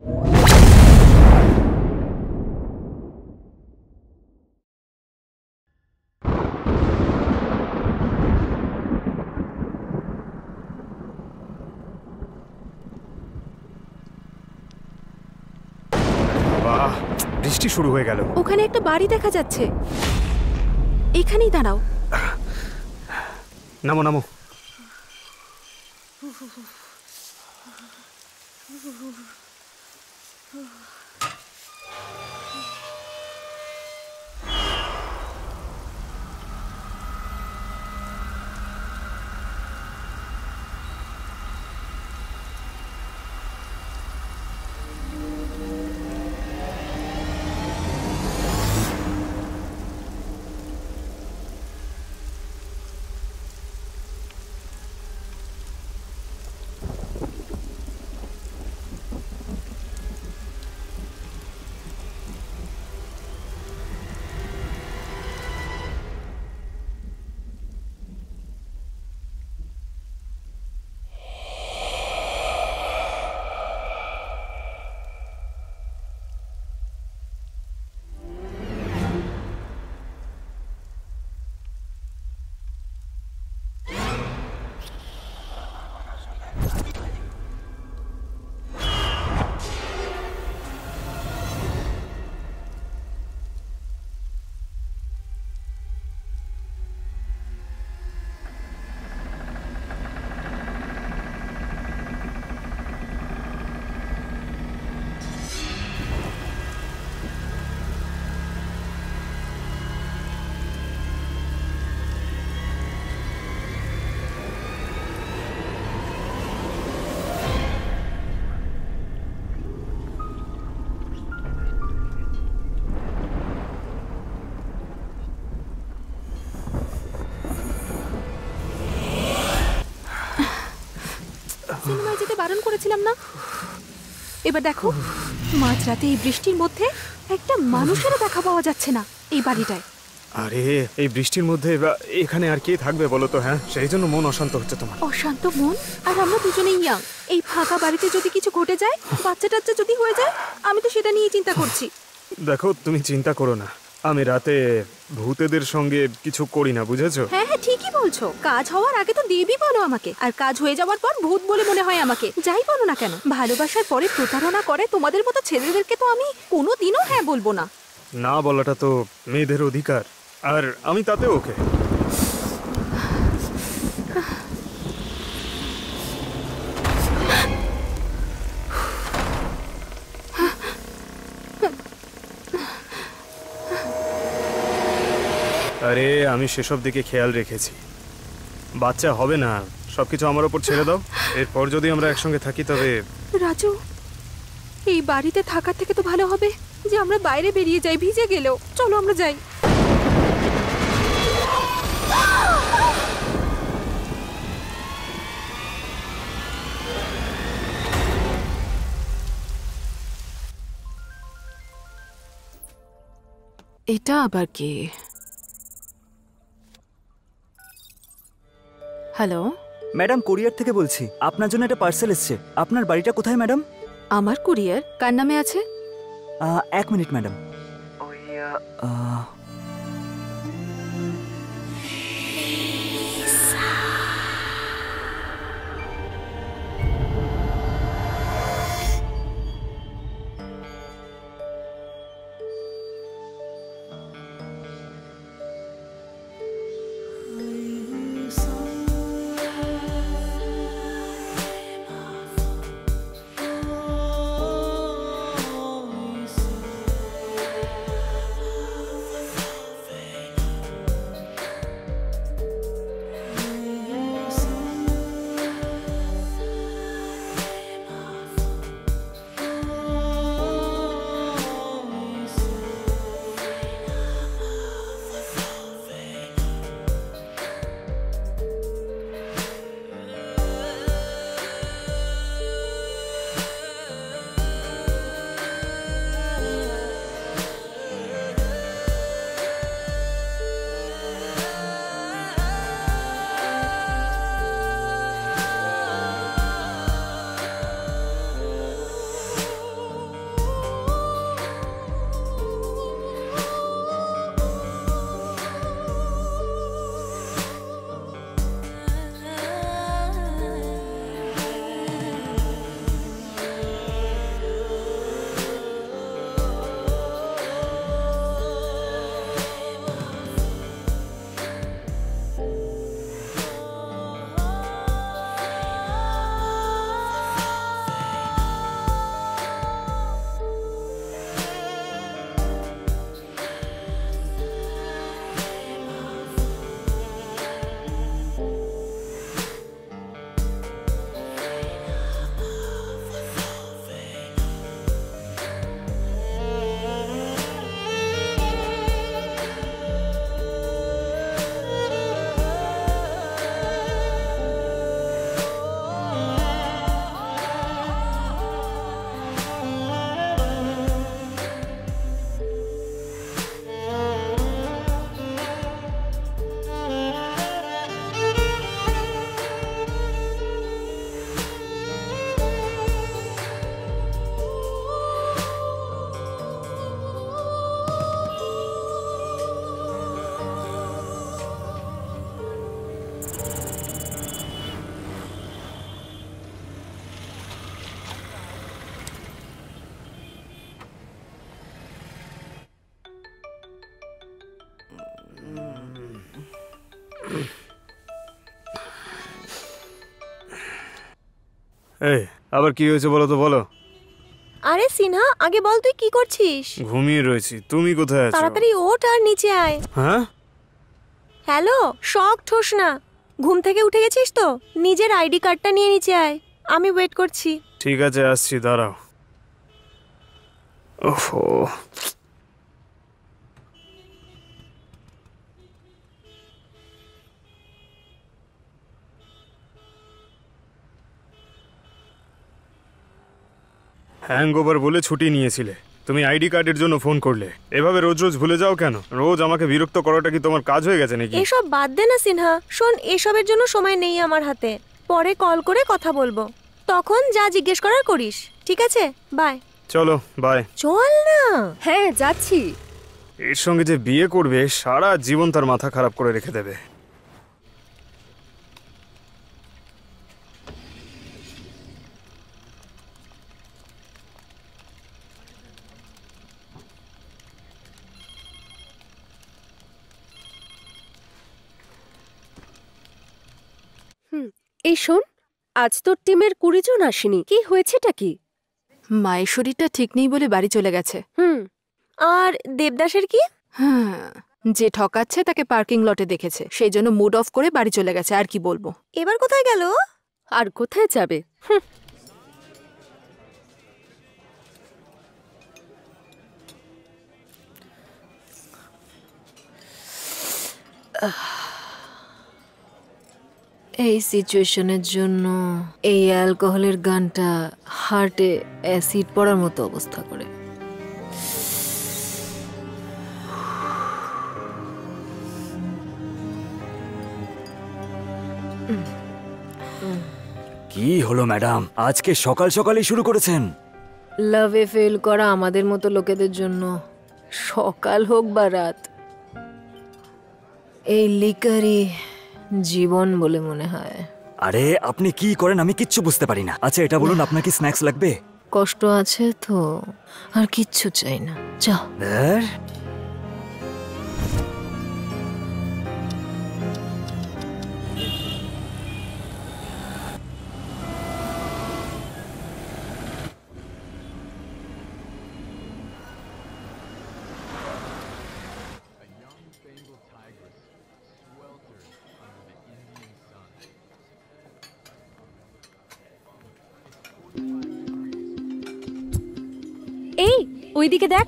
বাহ, বৃষ্টি শুরু হয়ে গেল। ওখানে একটা বাড়ি দেখা যাচ্ছে, এখানেই দাঁড়াও। নামো নামো। সিনেমায় যেতে বারণ করেছিলাম না? এবার দেখো, মাঝরাতে এই বৃষ্টির মধ্যে একটা মানুষেরও দেখা পাওয়া যাচ্ছে না এই বাড়িটায়। আরে এই বৃষ্টির মধ্যে এখানে আর কে থাকবে বলো তো? হ্যাঁ, সেই জন্য মন অশান্ত হচ্ছে তোমার। অশান্ত মন? আর আমরা দুজনেই ইয়াং, এই ফাঁকা বাড়িতে যদি কিছু ঘটে যায়, বাচ্চা টাচ্চা যদি হয়ে যায়, আমি তো সেটা নিয়েই চিন্তা করছি। দেখো, তুমি চিন্তা করো না, আমি রাতে ভূতেদের সঙ্গে কিছু করি না, বুঝেছো? হ্যাঁ হ্যাঁ, ঠিকই বলছো। কাজ হওয়ার আগে তো দেবী বলো আমাকে, আর কাজ হয়ে যাওয়ার পর ভূত বলে মনে হয় আমাকে। যাই বলো না কেন, ভালোবাসার পরে প্রতারণা করে তোমাদের মতো ছেলেদেরকে তো আমি কোনোদিনও হ্যাঁ বলবো না। না বলাটা তো মেয়েদের অধিকার, আর আমি তাতে ওকে। আরে আমি সেসব দিকে খেয়াল রেখেছি। বাচ্চা হবে না, সবকিছু আমার ওপর ছেড়ে দাও। এরপর যদি আমরা একসঙ্গে থাকি তবে। রাজু, এই বাড়িতে থাকার থেকে তো ভালো হবে যে আমরা বাইরে বেরিয়ে যাই, ভিজে গেলেও। চলো আমরা যাই। এটা আবার কে? হ্যালো ম্যাডাম, কোরিয়ার থেকে বলছি। আপনার জন্য একটা পার্সেল এসছে। আপনার বাড়িটা কোথায় ম্যাডাম? আমার কুরিয়ার কার নামে আছে? 1 মিনিট ম্যাডাম। এই আবার কি হয়েছে বলো তো, বলো। আরে সিনহা, আগে বল তুই কি করছিস? ঘুমিয়ে রয়েছি, তুমি কোথায় আছো? তাড়াতাড়ি ওঠ আর নিচে আয়। হ্যাঁ, হ্যালো, শক ঠোস না। ঘুম থেকে উঠে গেছিস তো? নিজের আইডি কার্ডটা নিয়ে নিচে আয়, আমি ওয়েট করছি। ঠিক আছে, আসছি, দাঁড়াও। ওহো, হ্যাংওভার বলে ছুটি নিয়েছিলে, তুমি আইডি কার্ডের জন্য ফোন করলে। এভাবে রোজ রোজ ভুলে যাও কেন? রোজ আমাকে বিরক্ত করাটা কি তোমার কাজ হয়ে গেছে নাকি? এসব বাদ দে না সিনহা। শোন, এসবের জন্য সময় নেই আমার হাতে। পরে কল করে কথা বলবো, তখন যা জিজ্ঞেস করার করিস। ঠিক আছে, বাই। চলো, বাই। চল না। হ্যাঁ, যাচ্ছি। এর সঙ্গে যে বিয়ে করবে সারা জীবন তার মাথা খারাপ করে রেখে দেবে। এই শোন, আজ তোর টিমের 20 জন আসেনি, কি হয়েছেটা কি? মায়ের শরীরটা ঠিক নেই বলে বাড়ি চলে গেছে। আর দেবদাসের কি? হ্যাঁ, যে ঠকাচ্ছে তাকে পার্কিং লটে দেখেছে, সেই জন্য মুড অফ করে বাড়ি চলে গেছে। আর কি বলবো? এবার কোথায় গেল? আর কোথায় যাবে? এই সিচুয়েশনের জন্য এই অ্যালকোহলের গানটা হার্টে অ্যাসিড পড়ার মতো অবস্থা করে। কি হলো ম্যাডাম, আজকে সকাল সকালই শুরু করেছেন? লাভে ফেল করা আমাদের মতো লোকেদের জন্য সকাল হোক বা রাত, এই লিকারই জীবন বলে মনে হয়। আরে আপনি কি করেন আমি কিচ্ছু বুঝতে পারি না। আচ্ছা এটা বলুন, আপনার কি স্ন্যাক্স লাগবে? কষ্ট আছে তো, আর কিচ্ছু চাই না, যাও। ধ্যার, এই ওইদিকে দেখ।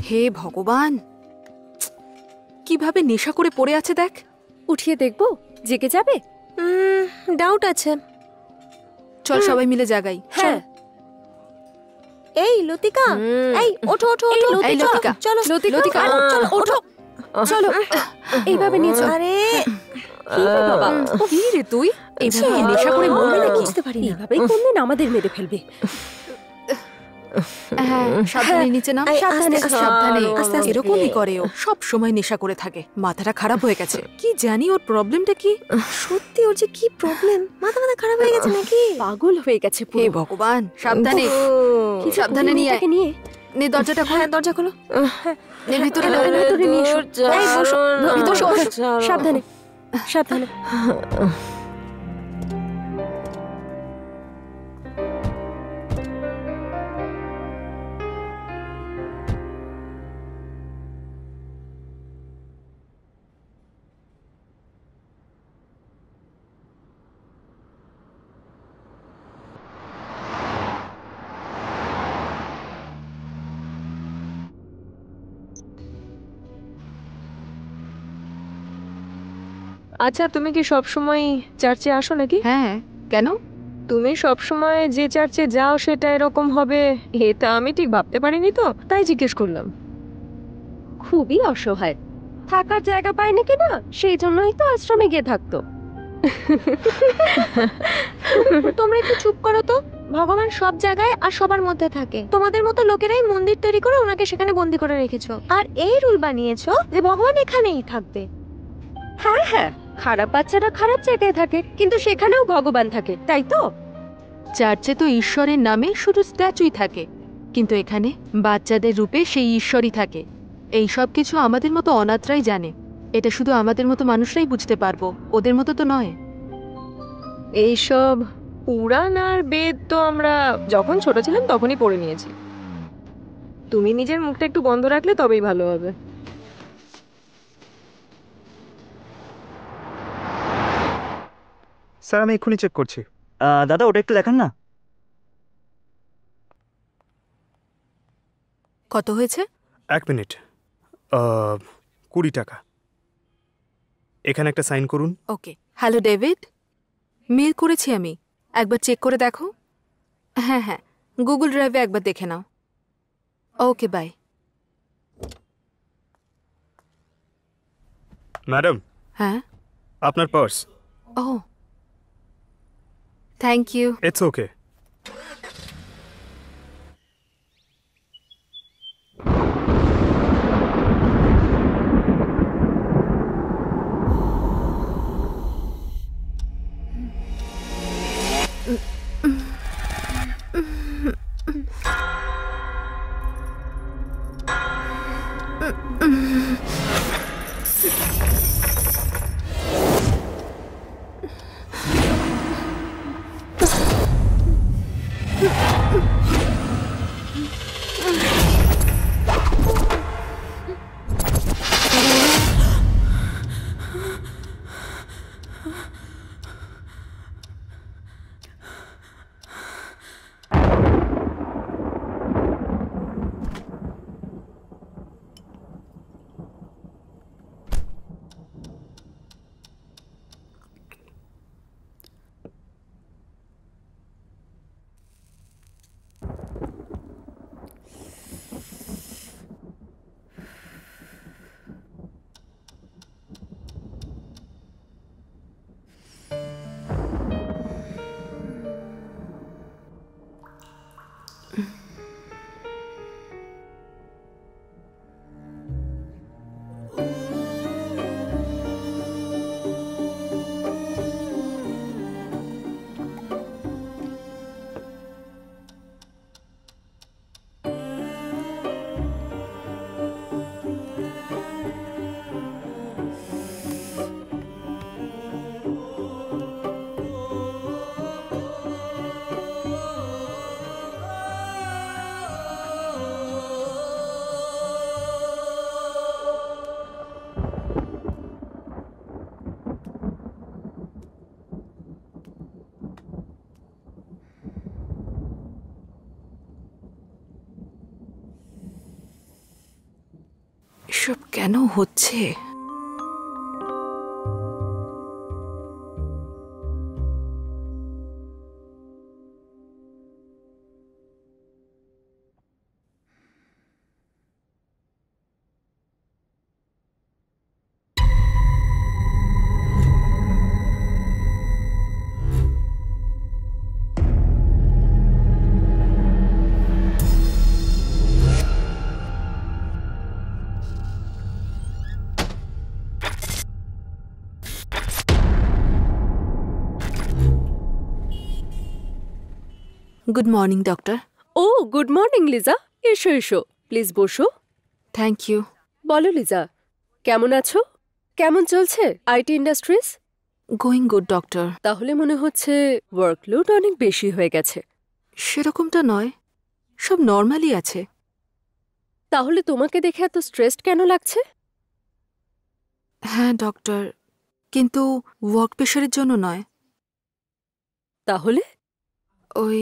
হে ভগবান, কিভাবে নেশা করে পড়ে আছে দেখ। উঠিয়ে দেখবো, জেগে যাবে। ডাউট আছে। চল সবাই মিলে জাগাই। হ্যাঁ। এই লতিকা, এই ওঠো ওঠো এই ওঠো। লতিকা, চলো লতিকা, চলো ওঠো, চলো। এইভাবে নিয়ে চল। আরে কি রে বাবা, কি রে তুই? এইভাবে কি নেশা করে মরবি নাকি? বুঝতে পারি না। এইভাবেই কোনদিন আমাদের মেরে ফেলবে। হ্যাঁ, সাবধানে নিচে নাম। এই, সাবধানে, আস্তে, সাবধানে। আস্তে, আস্তে। এরকমই করে ও, সব সময় নেশা করে থাকে। মাথাটা খারাপ হয়ে গেছে। কি জানি ওর প্রবলেমটা কি। সত্যি ওর যে কি প্রবলেম, মাথা মাথা খারাপ হয়ে গেছে নাকি? পাগল হয়ে গেছে হে ভগবান, সাবধানে। কি সাবধানে নিয়ে আয়। নে দরজাটা খোল। হ্যাঁ, দরজা খোলো। নে ভিতরে নাও, ভিতরে নিয়ে এসো। এই বসো, ভিতরে বসো। সাবধানে, সাবধানে। আচ্ছা, তুমি কি সবসময় চার্চে আসো নাকি? হ্যাঁ, কেন? তুমি সবসময় যে চার্চে যাও সেটা এরকম হবে এটা আমি ঠিক ভাবতে পারিনি, তো তাই জিজ্ঞেস করলাম। খুবই অসহায়, থাকার জায়গা পায় নাকি না, সেই জন্যই তো আশ্রমে গিয়ে থাকতো। তোমরা একটু চুপ করো তো। ভগবান সব জায়গায় আর সবার মধ্যে থাকে। তোমাদের মতো লোকেরাই মন্দির তৈরি করে ওনাকে সেখানে বন্দি করে রেখেছো, আর এই রুল বানিয়েছো যে ভগবান এখানেই থাকবে। হ্যাঁ হ্যাঁ, খারাপ বাচ্চারা খারাপ জায়গায় থাকে, কিন্তু সেখানেও ভগবান থাকে, তাই তো? চার্চে তো ঈশ্বরের নামে শুধু স্ট্যাচুই থাকে, কিন্তু এখানে বাচ্চাদের রূপে সেই ঈশ্বরই থাকে। এই সব কিছু আমাদের মতো অনাথরাই জানে। এটা শুধু আমাদের মতো মানুষরাই বুঝতে পারবো, ওদের মতো তো নয়। এইসব পুরাণ আর বেদ তো আমরা যখন ছোট ছিলাম তখনই পড়ে নিয়েছি। তুমি নিজের মুখটা একটু বন্ধ রাখলে তবেই ভালো হবে। স্যার আমি এক্ষুনি চেক করছি। দাদা ওটা একটু দেখান না। কত হয়েছে? 1 মিনিট। 20 টাকা। এখানে একটা সাইন করুন। ওকে। হ্যালো ডেভিড, মেল করেছি আমি, একবার চেক করে দেখো। হ্যাঁ হ্যাঁ, গুগল ড্রাইভে একবার দেখে নাও। Okay bye. ম্যাডাম, হ্যাঁ। আপনার পার্স। ও থ্যাংক ইউ। It's okay. এসব কেন হচ্ছে? Good morning doctor. ও গুড মর্নিং লিজা, এসো এসো, প্লিজ বসো। Thank you. বলো লিজা, কেমন আছো? কেমন চলছে IT industries? Going good doctor. তাহলে মনে হচ্ছে ওয়ার্কলোড অনেক বেশি হয়ে গেছে। সেরকমটা নয়, সব নর্মালি আছে। তাহলে তোমাকে দেখে এত স্ট্রেসড কেন লাগছে? হ্যাঁ ডক্টর, কিন্তু ওয়ার্ক প্রেশারের জন্য নয়। তাহলে ওই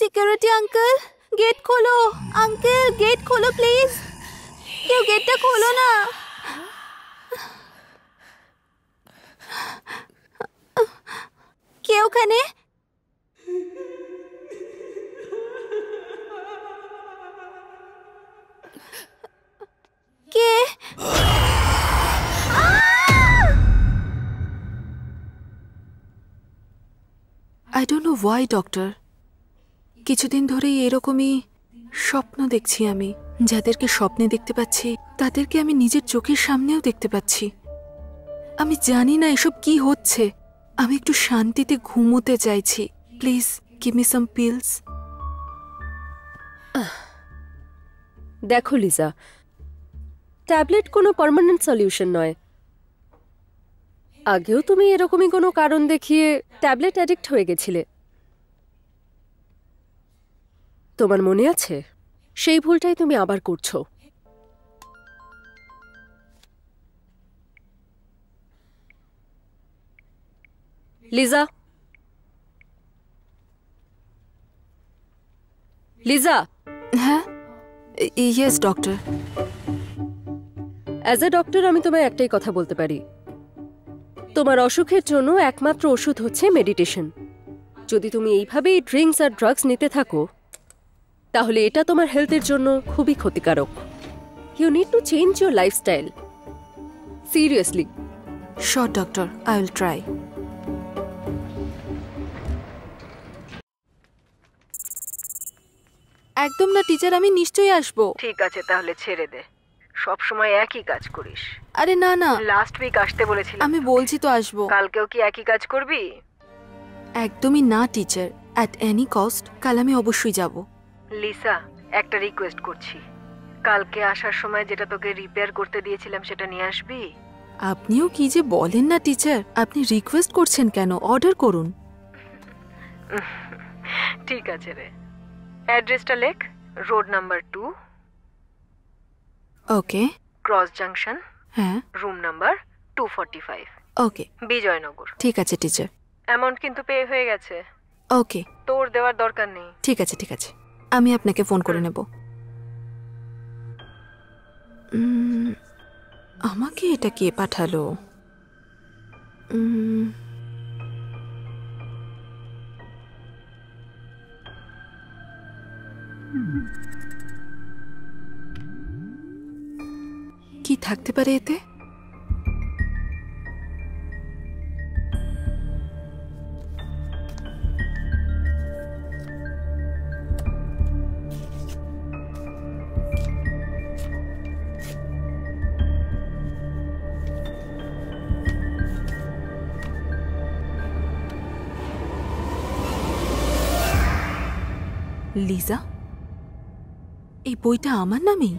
সিকিউরিটি আঙ্কেল, গেট খোলো। আঙ্কেল, গেট খোলো প্লিজ। কেউ গেটটা খোলো না। কে ওখানে? কে? I don't know why doctor, কিছুদিন ধরেই এরকমই স্বপ্ন দেখছি আমি। যাদেরকে স্বপ্নে দেখতে পাচ্ছি তাদেরকে আমি নিজের চোখের সামনেও দেখতে পাচ্ছি। আমি জানি না এসব কি হচ্ছে। আমি একটু শান্তিতে ঘুমোতে চাইছি। Please give me some pills. দেখো লিজা, ট্যাবলেট কোনো পার্মানেন্ট সলিউশন নয়। আগেও তুমি এরকমই কোনো কারণ দেখিয়ে ট্যাবলেট অ্যাডিক্ট হয়ে গেছিলে। তোমার মনে আছে? সেই ভুলটাই তুমি আবার করছো। লিজা, লিজা। হ্যাঁ, yes doctor. As a doctor আমি তোমায় একটাই কথা বলতে পারি, তোমার অসুখের জন্য একমাত্র ওষুধ হচ্ছে মেডিটেশন। যদি তুমি এইভাবেই ড্রিঙ্কস আর ড্রাগস নিতে থাকো তাহলে এটা তোমার হেলথের জন্য খুবই ক্ষতিকারক। You need to change your lifestyle seriously. Sure doctor, I will try. একদম না টিচার, আমি নিশ্চয়ই আসবো। ঠিক আছে, তাহলে ছেড়ে দে। সব সময় একই কাজ করিস। আরে না না, লাস্ট উইক আসতে বলেছিলাম। আমি বলছি তো আসবো। কালকেও কি একই কাজ করবি? একদমই না টিচার, অ্যাট এনি কস্ট কাল আমি অবশ্যই যাব। লিসা, একটা রিকোয়েস্ট করছি, কালকে আসার সময় যেটা তোকে রিপেয়ার করতে দিয়েছিলাম সেটা নিয়ে আসবি। আপনিও কি যে বলেন না টিচার, আপনি রিকোয়েস্ট করছেন কেন? অর্ডার করুন। ঠিক আছে রে, অ্যাড্রেসটা লেখ। রোড নাম্বার 2, ওকে। ক্রস জাংশন, হ্যাঁ। রুম নাম্বার 245, ওকে, বিজয়নগর। ঠিক আছে টিচার। অ্যামাউন্ট কিন্তু পে হয়ে গেছে। ওকে, তোর দেওয়ার দরকার নেই। ঠিক আছে ঠিক আছে, আমি আপনাকে ফোন করে নেব। আমাকে এটা কে পাঠালো? কি থাকতে পারে এতে? লিজা, এই বইটা আমার নামেই?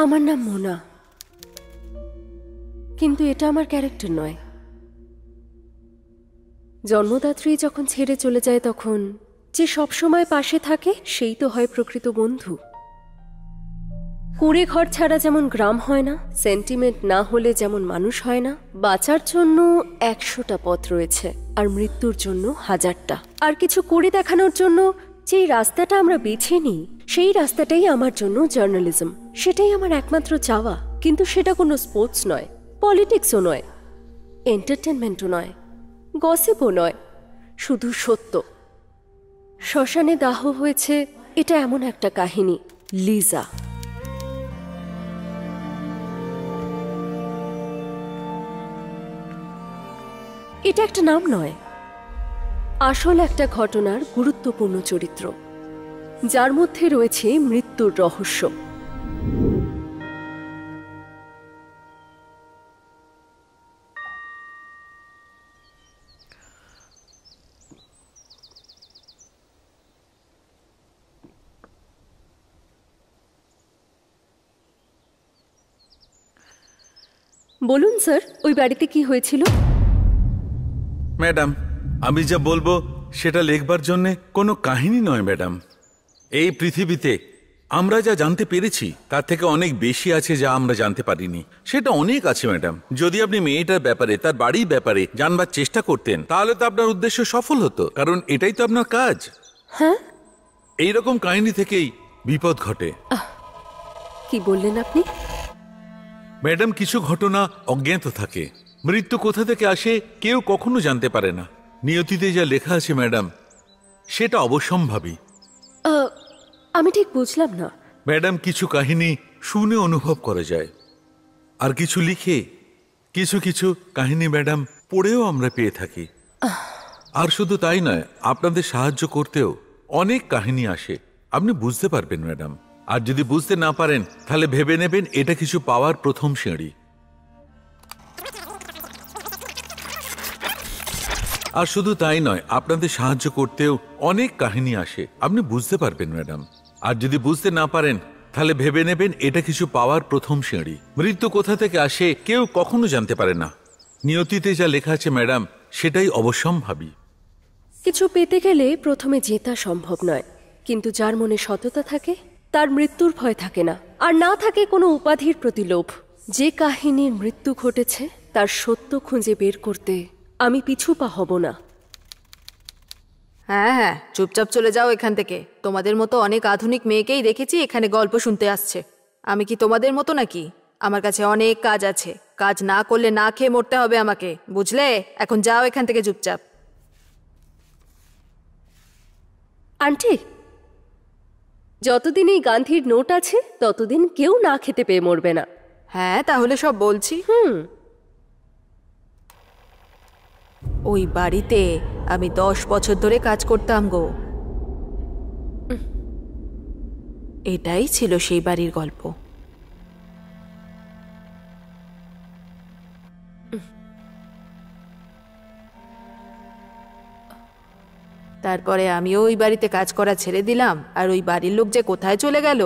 আমার নাম মোনা, কিন্তু এটা আমার ক্যারেক্টার নয়। জন্মদাত্রী যখন ছেড়ে চলে যায় তখন যে সব সময় পাশে থাকে সেই তো হয় প্রকৃত বন্ধু। কুড়ে ঘর ছাড়া যেমন গ্রাম হয় না, সেন্টিমেন্ট না হলে যেমন মানুষ হয় না, বাঁচার জন্য 100টা পথ রয়েছে আর মৃত্যুর জন্য 1000টা। আর কিছু করে দেখানোর জন্য যেই রাস্তাটা আমরা বেছে নিই, সেই রাস্তাটাই আমার জন্য জার্নালিজম। সেটাই আমার একমাত্র চাওয়া। কিন্তু সেটা কোনো স্পোর্টস নয়, পলিটিক্সও নয়, এন্টারটেনমেন্টও নয়, গসিপও নয়, শুধু সত্য। শ্মশানে দাহ হয়েছে, এটা এমন একটা কাহিনী, লিজা। এটা একটা নাম নয়, আসল একটা ঘটনার গুরুত্বপূর্ণ চরিত্র, যার মধ্যে রয়েছে মৃত্যুর রহস্য। বলুন স্যার, ওই বাড়িতে কি হয়েছিল? ম্যাডাম, আমি যা বলবো সেটা লেখবার জন্যে কোনো কাহিনী নয় ম্যাডাম। এই পৃথিবীতে আমরা যা জানতে পেরেছি তার থেকে অনেক বেশি আছে যা আমরা জানতে পারিনি। সেটা অনেক আছে ম্যাডাম। যদি আপনি মেয়েটার ব্যাপারে, তার বাড়ির ব্যাপারে জানবার চেষ্টা করতেন, তাহলে তো আপনার উদ্দেশ্য সফল হতো, কারণ এটাই তো আপনার কাজ। হ্যাঁ, এইরকম কাহিনী থেকেই বিপদ ঘটে। কি বললেন আপনি? ম্যাডাম, কিছু ঘটনা অজ্ঞাত থাকে। মৃত্যু কোথা থেকে আসে কেউ কখনো জানতে পারে না। নিয়তিতে যা লেখা আছে ম্যাডাম, সেটা অবশ্যম্ভাবী। আমি ঠিক বুঝলাম না। ম্যাডাম, কিছু কাহিনী শুনে অনুভব করা যায়, আর কিছু লিখে, কিছু কিছু কাহিনী ম্যাডাম পড়েও আমরা পেয়ে থাকি। আর শুধু তাই নয়, আপনাদের সাহায্য করতেও অনেক কাহিনী আসে, আপনি বুঝতে পারবেন ম্যাডাম। আর যদি বুঝতে না পারেন তাহলে ভেবে নেবেন এটা কিছু পাওয়ার প্রথম সিঁড়ি। আর শুধু তাই নয়, আপনাদের সাহায্য করতেও অনেক কাহিনী আসে, আপনি বুঝতে পারবেন ম্যাডাম। আর যদি বুঝতে না পারেন তাহলে ভেবে নেবেন এটা কিছু পাওয়ার প্রথম সিঁড়ি। মৃত্যু কোথা থেকে আসে কেউ কখনো জানতে পারে না। নিয়তিতে যা লেখা আছে ম্যাডাম, সেটাই অবশ্যম্ভাবী। কিছু পেতে গেলে প্রথমে জেতা সম্ভব নয়, কিন্তু যার মনে সততা থাকে তার মৃত্যুর ভয় থাকে না, আর না থাকে কোনো উপাধির প্রতি লোভ। যে কাহিনীর মৃত্যু ঘটেছে তার সত্য খুঁজে বের করতে আমি পিছু পা হব না। হ্যাঁ হ্যাঁ, চুপচাপ চলে যাও এখান থেকে। তোমাদের মতো অনেক আধুনিক মেয়েকেই দেখেছি এখানে গল্প শুনতে আসছে। আমি কি তোমাদের মতো নাকি? আমার কাছে অনেক কাজ আছে, কাজ না করলে না খেয়ে মরতে হবে আমাকে, বুঝলে? এখন যাও এখান থেকে চুপচাপ। আন্টি, যতদিন এই গান্ধীর নোট আছে ততদিন কেউ না খেতে পেয়ে মরবে না। হ্যাঁ, তাহলে সব বলছি। ওই বাড়িতে আমি 10 বছর ধরে কাজ করতাম গো। এটাই ছিল সেই বাড়ির গল্প। তারপরে আমিও ওই বাড়িতে কাজ করা ছেড়ে দিলাম, আর ওই বাড়ির লোক যে কোথায় চলে গেল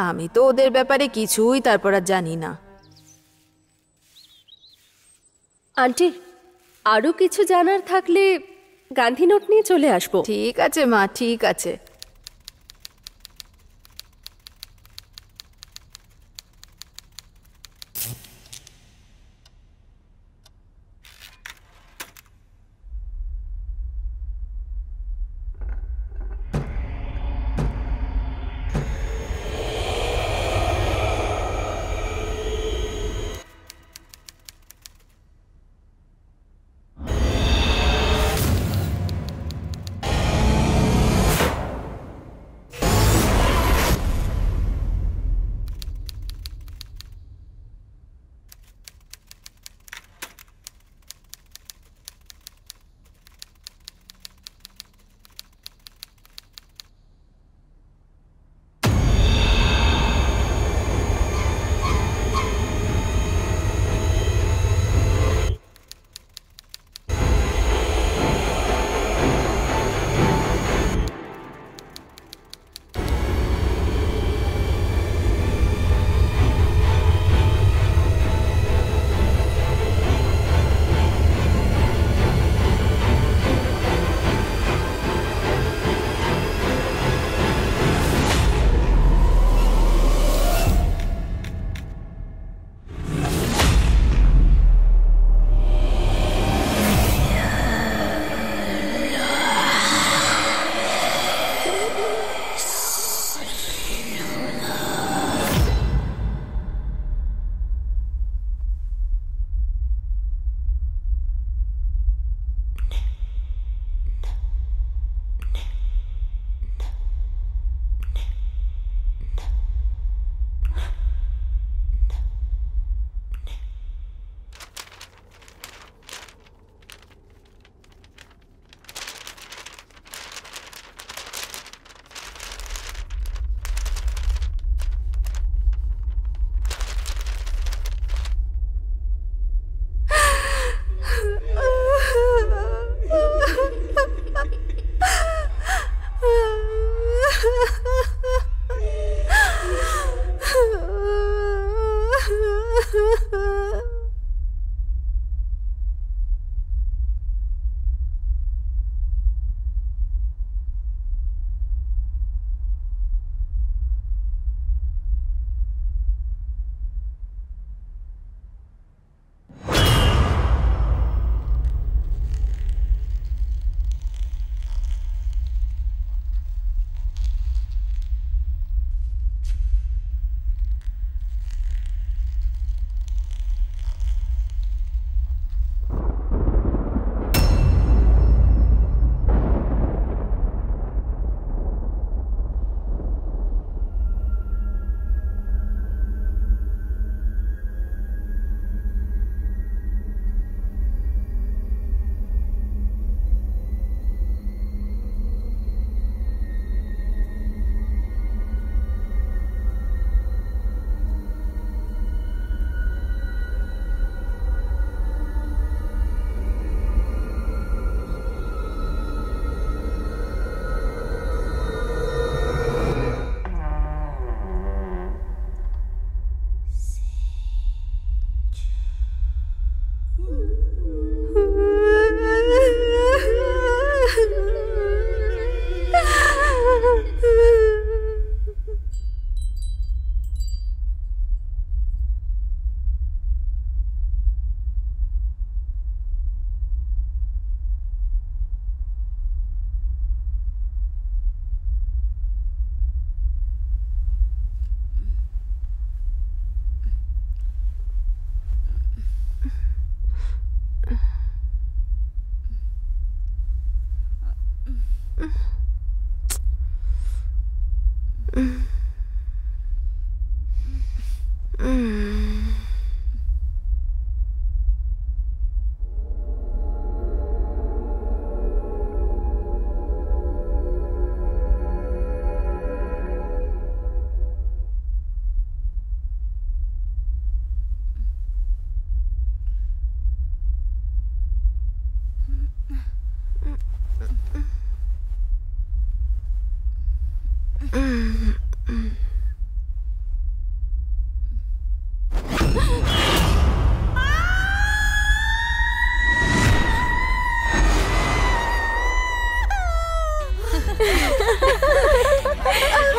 আমি তো ওদের ব্যাপারে কিছুই তারপর আর জানি না। আন্টি, আরো কিছু জানার থাকলে গান্ধী নোট নিয়ে চলে আসবো। ঠিক আছে মা, ঠিক আছে।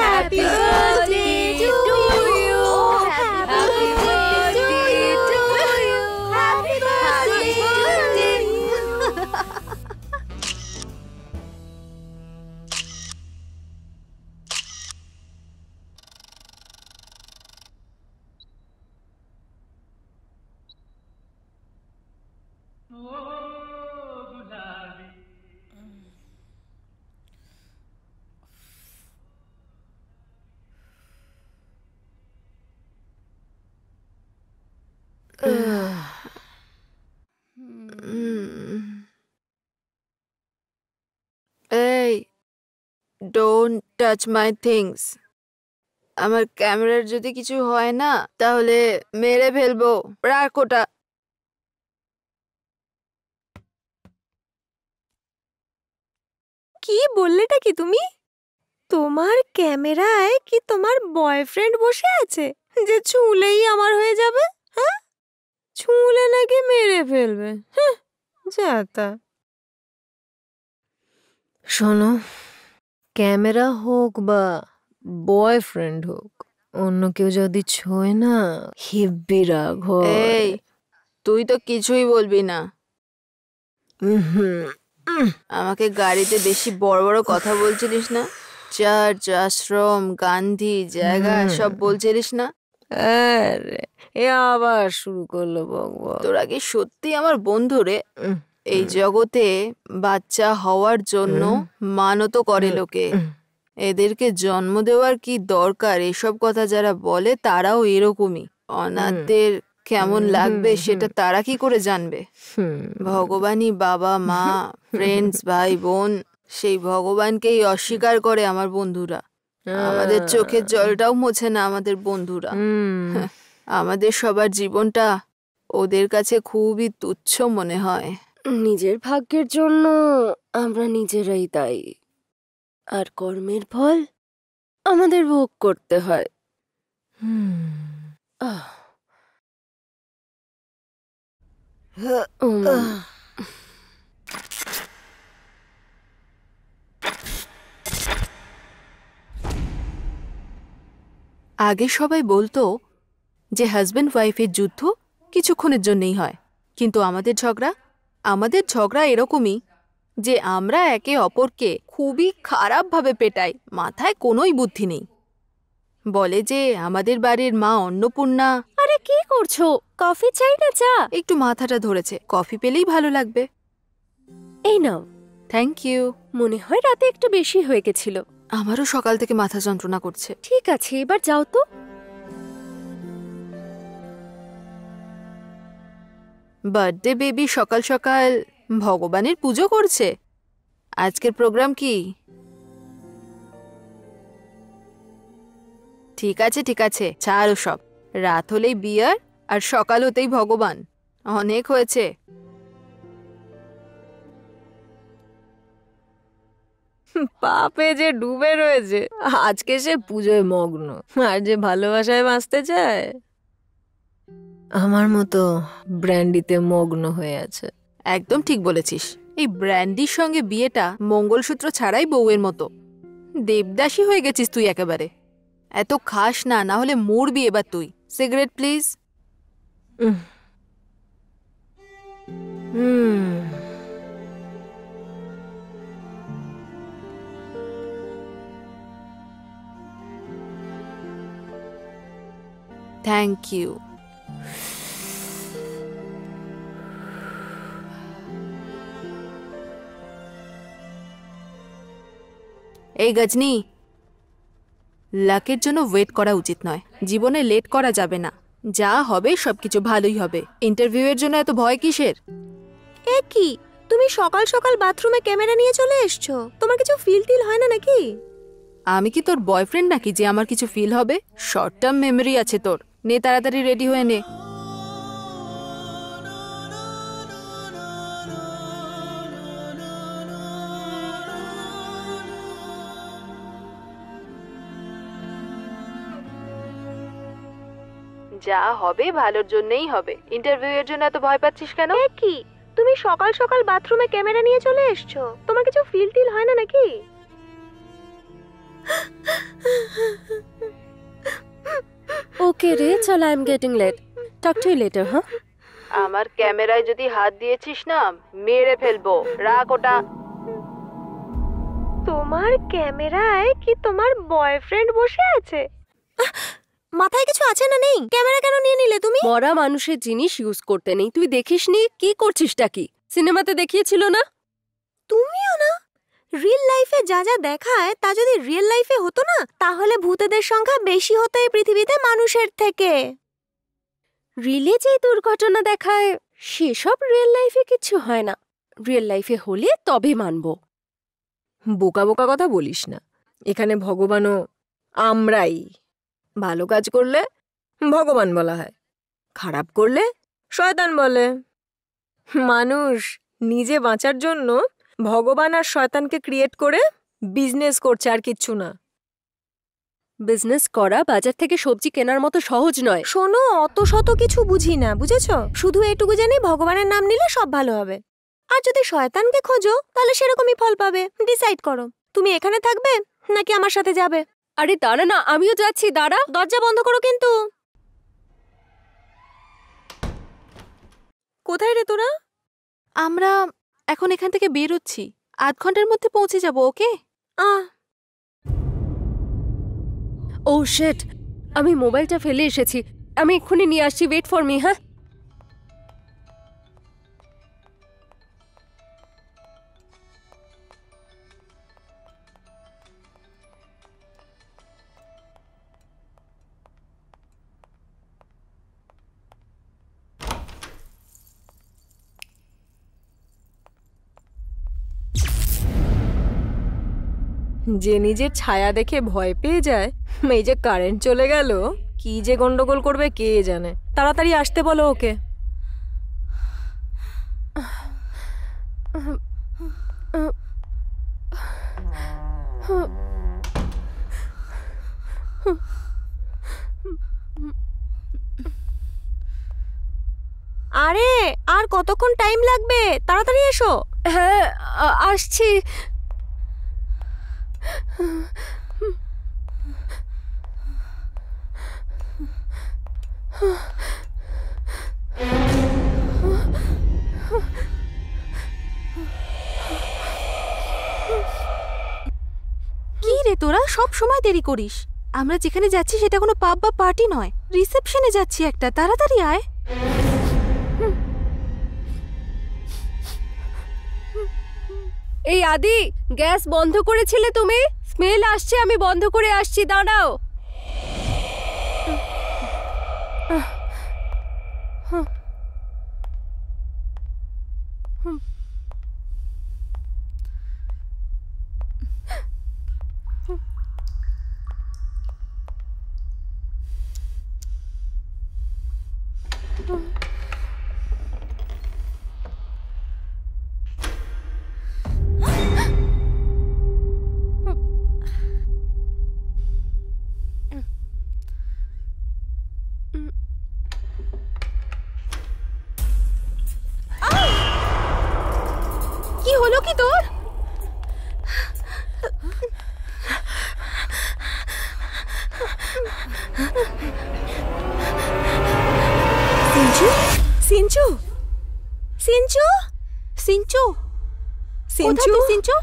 Happy birthday to you. Happy birthday to you. Happy birthday. এই ডোন্ট টাচ মাই থিংস। আমার ক্যামেরার যদি কিছু হয় না তাহলে মেরে ফেলবো। রাখ ওটা। কি বললেটা কি তুমি? তোমার ক্যামেরায় কি তোমার বয়ফ্রেন্ড বসে আছে যে ছুঁলেই আমার হয়ে যাবে? হ্যাঁ, ছুঁলে নাকি মেরে ফেলবে? হ্যাঁ, যা তা। শোনো, ক্যামেরা হোক বা বয়ফ্রেন্ড হোক, অন্য কেউ যদি ছোঁয় না হেব্বি রাগ হয়। এই তুই তো কিছুই বলবি না। আমাকে গাড়িতে বেশি বড় বড় কথা বলছিলিস না? চার্চ, আশ্রম, গান্ধী জায়গা সব বলছিলিস না? আরে এ আবার শুরু করলো বকবক। তোরা কি সত্যি আমার বন্ধু রে? এই জগতে বাচ্চা হওয়ার জন্য মানত করে লোকে। এদেরকে জন্ম দেওয়ার কি দরকার? এসব কথা যারা বলে তারাও এরকমই। অনাথদের কেমন লাগবে সেটা তারা কি করে জানবে? ভগবানই বাবা মা ফ্রেন্ডস ভাই বোন, সেই ভগবানকেই অস্বীকার করে আমার বন্ধুরা। আমাদের চোখের জলটাও মোছে না আমাদের বন্ধুরা। আমাদের সবার জীবনটা ওদের কাছে খুবই তুচ্ছ মনে হয়। নিজের ভাগ্যের জন্য আমরা নিজেরাই দায়ী, আর কর্মের ফল আমাদের ভোগ করতে হয়। আহ আগে সবাই বলতো যে হাজব্যান্ড ওয়াইফের যুদ্ধ কিছুক্ষণের জন্যই হয়, কিন্তু আমাদের ঝগড়া এরকমই যে আমরা একে অপরকে খুবই খারাপভাবে পেটাই, মাথায় কোনোই বুদ্ধি নেই। বলে যে আমাদের বাড়ির মা অন্নপূর্ণা। আরে কি করছো? কফি চাই না চা? একটু মাথাটা ধরেছে, কফি পেলেই ভালো লাগবে। এই নাও। Thank you. মনে হয় রাতে একটু বেশি হয়ে গেছিল। আমারও সকাল থেকে মাথা যন্ত্রণা করছে। ঠিক আছে, এবার যাও তো। বার্থডে বেবি সকাল সকাল ভগবানের পুজো করছে। আজকের প্রোগ্রাম কি? ঠিক আছে, ছাড়ো সব। রাত হলেই বিয়ার আর সকাল হতেই ভগবান, অনেক হয়েছে। পাপে যে ডুবে রয়েছে, আজকে সে পুজোয় মগ্ন, আর যে ভালোবাসায় বাঁচতে চায়। আমার মতো ব্র্যান্ডিতে মগ্ন হয়ে আছে। একদম ঠিক বলেছিস। এই ব্র্যান্ডির সঙ্গে বিয়েটা মঙ্গলসূত্র ছাড়াই বউয়ের মতো। দেবদাসী হয়ে গেছিস তুই একেবারে। এত খাস না, না হলে মরবি এবার তুই। Cigarette please. Thank you. এই গজনী, লাকের জন্য ওয়েট করা উচিত নয়। জীবনে লেট করা যাবে না। যা হবে সবকিছু ভালোই হবে। ইন্টারভিউয়ের জন্য এত ভয় কিসের? এ কি, তুমি সকাল সকাল বাথরুমে ক্যামেরা নিয়ে চলে এসছো? তোমার কিছু ফিল টিল হয় না নাকি? আমি কি তোর বয়ফ্রেন্ড নাকি যে আমার কিছু ফিল হবে? শর্ট টার্ম মেমোরি আছে তোর। নে তাড়াতাড়ি রেডি হয়ে নে। যা হবে ভালোর জন্যই হবে। ইন্টারভিউয়ের জন্য এত ভয় পাচ্ছিস কেন? এ কি, তুমি সকাল সকাল বাথরুমে ক্যামেরা নিয়ে চলে এসছো? তোমার কিছু ফিল টিল হয় না নাকি? ওকে রে, চল, I am getting late. Talk to you later. হ্যাঁ, আমার ক্যামেরায় যদি হাত দিয়েছিস না, মেরে ফেলবো। রাখ ওটা। তোমার ক্যামেরায় কি তোমার বয়ফ্রেন্ড বসে আছে? মাথায় কিছু আছে না নেই? ক্যামেরা কেন নিয়ে নিলে তুমি? মরা মানুষের জিনিস ইউজ করতে নেই। তুই দেখিসনি? কি করছিসটা কি? সিনেমাতে দেখিয়েছিল না? তুমিও না? রিয়েল লাইফে যা যা দেখায় তা যদি রিয়েল লাইফে হতো না, তাহলে ভূতেদের সংখ্যা বেশি হতো এই পৃথিবীতে মানুষের থেকে। রিলে যে দুর্ঘটনা দেখায় সেসব রিয়েল লাইফে কিছু হয় না। রিয়েল লাইফে হলে তবে মানব। বোকা বোকা কথা বলিস না। এখানে ভগবানও আমরাই। ভালো কাজ করলে ভগবান বলা হয়, খারাপ করলে শয়তান বলে। মানুষ নিজে বাঁচার জন্য ভগবান আর শয়তানকে ক্রিয়েট করে বিজনেস করছে, আর কিচ্ছু না। বিজনেস করা বাজার থেকে সবজি কেনার মতো সহজ নয়। শোনো, অত শত কিছু বুঝি না, বুঝেছো? শুধু এটুকু জানি ভগবানের নাম নিলে সব ভালো হবে। আর যদি শয়তানকে খোঁজো তাহলে সেরকমই ফল পাবে। ডিসাইড করো, তুমি এখানে থাকবে নাকি আমার সাথে যাবে? আরে দাঁড়া না, আমিও যাচ্ছি। দাঁড়া। দরজা বন্ধ করো কিন্তু। কোথায় রে তোরা? আমরা এখন এখান থেকে বেরোচ্ছি। 8 ঘন্টার মধ্যে পৌঁছে যাব। ওকে? ও শিট, আমি মোবাইলটা ফেলে এসেছি। আমি এক্ষুনি নিয়ে আসছি। Wait for me. হ্যাঁ, যে নিজের ছায়া দেখে ভয় পেয়ে যায়, এই যে কারেন্ট চলে গেল, কি যে গন্ডগোল করবে কে জানে। তাড়াতাড়ি আসতে বলো ওকে। আরে আর কতক্ষণ টাইম লাগবে, তাড়াতাড়ি এসো। হ্যাঁ আসছি। কি রে তোরা সব সময় দেরি করিস? আমরা যেখানে যাচ্ছি সেটা কোনো পাব বা পার্টি নয়, রিসেপশনে যাচ্ছি একটা, তাড়াতাড়ি আয়। এই আদি, গ্যাস বন্ধ করেছিলে তুমি? স্মেল আসছে, আমি বন্ধ করে আসছি, দাঁড়াও। কি হলো কি তোর? সিঞ্চু, সিঞ্চু, সিঞ্চু, সিঞ্চু, সিঞ্চু, সিঞ্চু,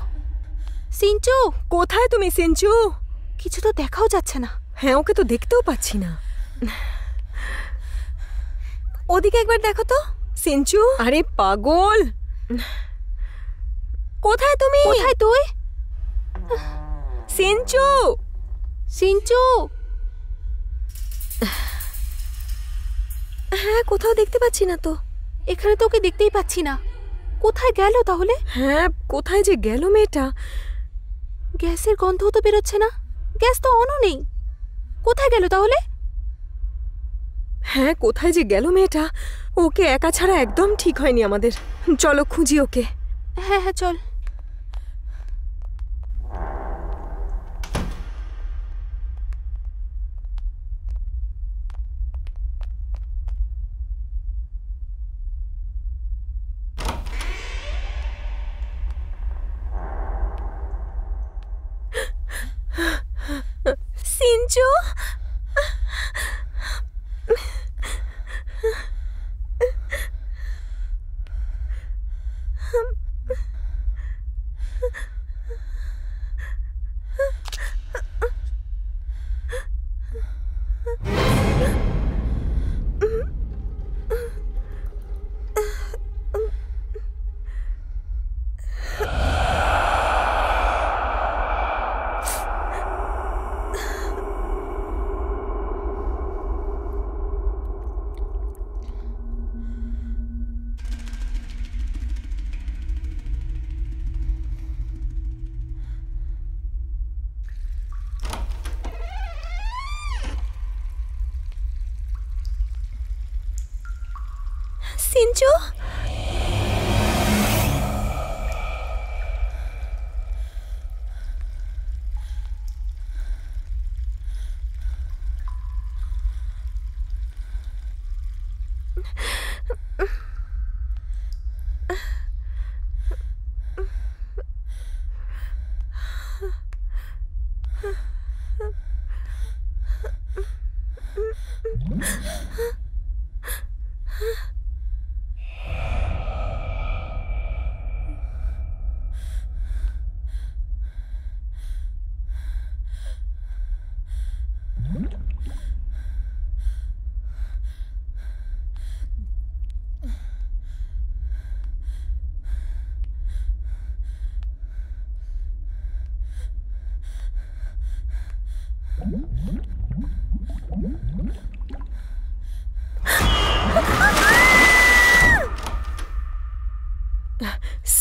সিঞ্চু, কোথায় তুমি সিঞ্চু? কিছু তো দেখাও যাচ্ছে না। হ্যাঁ, ওকে তো দেখতেও পাচ্ছি না। ওদিকে একবার দেখো তো সিঞ্চু। আরে পাগল, কোথায় তুমি? কোথায় তুই? সিঞ্চু, সিঞ্চু, হ্যাঁ কোথাও দেখতে পাচ্ছি না তো। এখানে তো ওকে দেখতেই পাচ্ছি না। কোথায় গেল তাহলে? হ্যাঁ, কোথায় যে গেল মেয়েটা? গ্যাসের গন্ধও তো বেরোচ্ছে না, গ্যাস তো অনও নেই। কোথায় গেল তাহলে? হ্যাঁ, কোথায় যে গেল মেয়েটা? ওকে একা ছাড়া একদম ঠিক হয়নি আমাদের। চলো খুঁজি ওকে। হ্যাঁ হ্যাঁ চল। সিঞ্চু,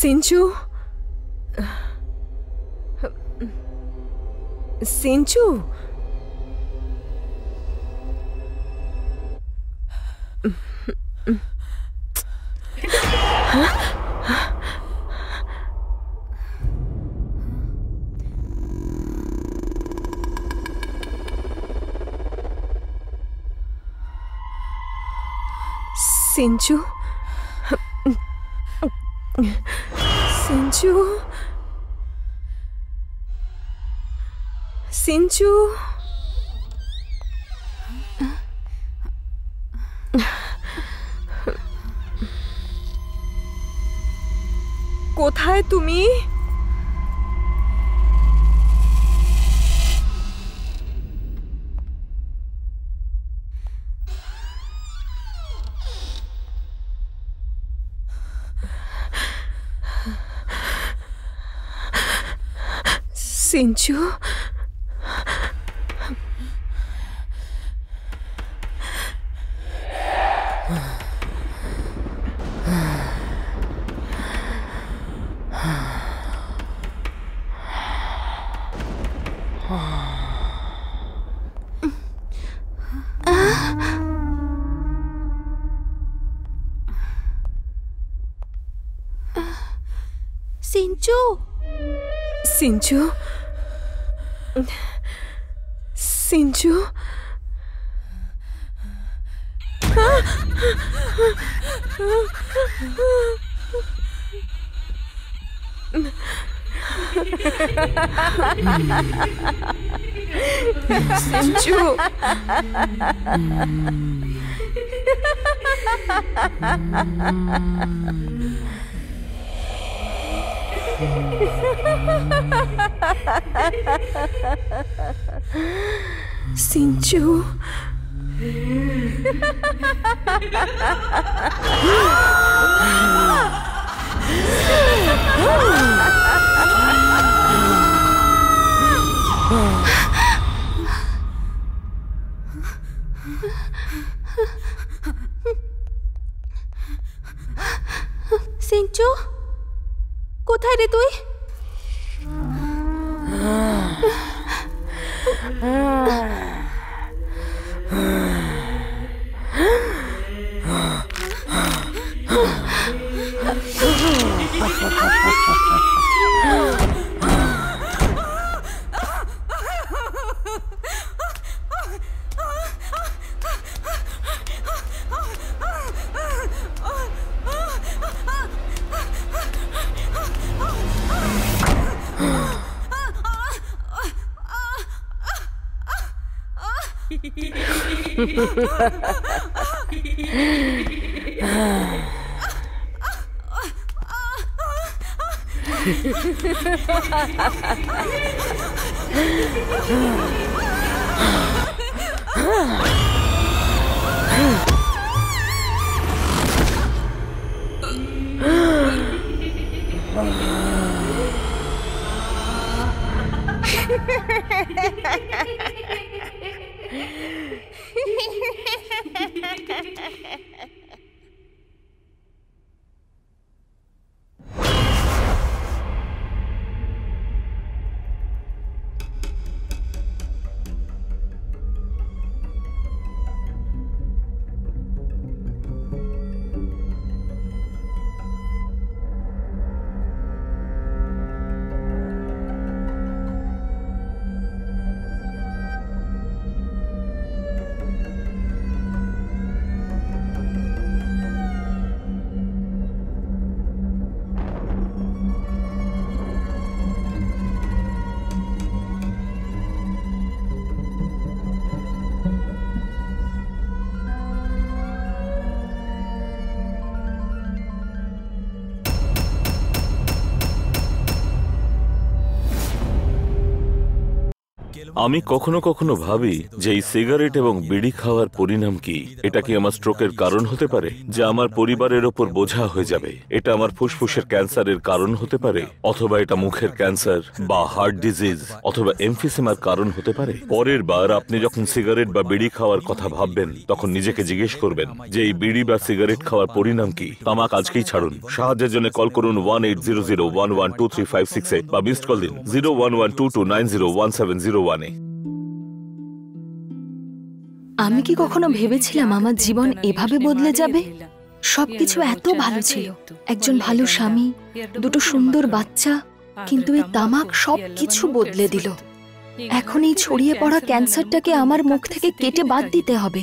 সিঞ্চু, সিঞ্চু, সিঞ্চু, সিঞ্চু, সিঞ্চু, সিঞ্চু, কোথায় তুমি? সিঞ্চু, সিঞ্চু, সিঞ্চু, সিঞ্চু, সিঞ্চু, সিঞ্চু, সিঞ্চু, কোথায় রে তুই? আমি কখনো কখনো ভাবি যে এই সিগারেট এবং বিড়ি খাওয়ার পরিণাম কি। এটা কি আমার স্ট্রোকের কারণ হতে পারে, যে আমার পরিবারের ওপর বোঝা হয়ে যাবে? এটা আমার ফুসফুসের ক্যান্সারের কারণ হতে পারে, অথবা এটা মুখের ক্যান্সার বা হার্ট ডিজিজ অথবা এমফিসেমার কারণ হতে পারে। পরের বার আপনি যখন সিগারেট বা বিড়ি খাওয়ার কথা ভাববেন, তখন নিজেকে জিজ্ঞেস করবেন যে এই বিড়ি বা সিগারেট খাওয়ার পরিণাম কি। তামাক আজকেই ছাড়ুন। সাহায্যের জন্য কল করুন 1800112356 বা মিসড কল দিন 0112290170 আমি কি কখনো ভেবেছিলাম আমার জীবন এভাবে বদলে যাবে? সবকিছু এত ভালো ছিল, একজন ভালো স্বামী, দুটো সুন্দর বাচ্চা, কিন্তু এই তামাক সবকিছু বদলে দিল। এখন এই ছড়িয়ে পড়া ক্যান্সারটাকে আমার মুখ থেকে কেটে বাদ দিতে হবে।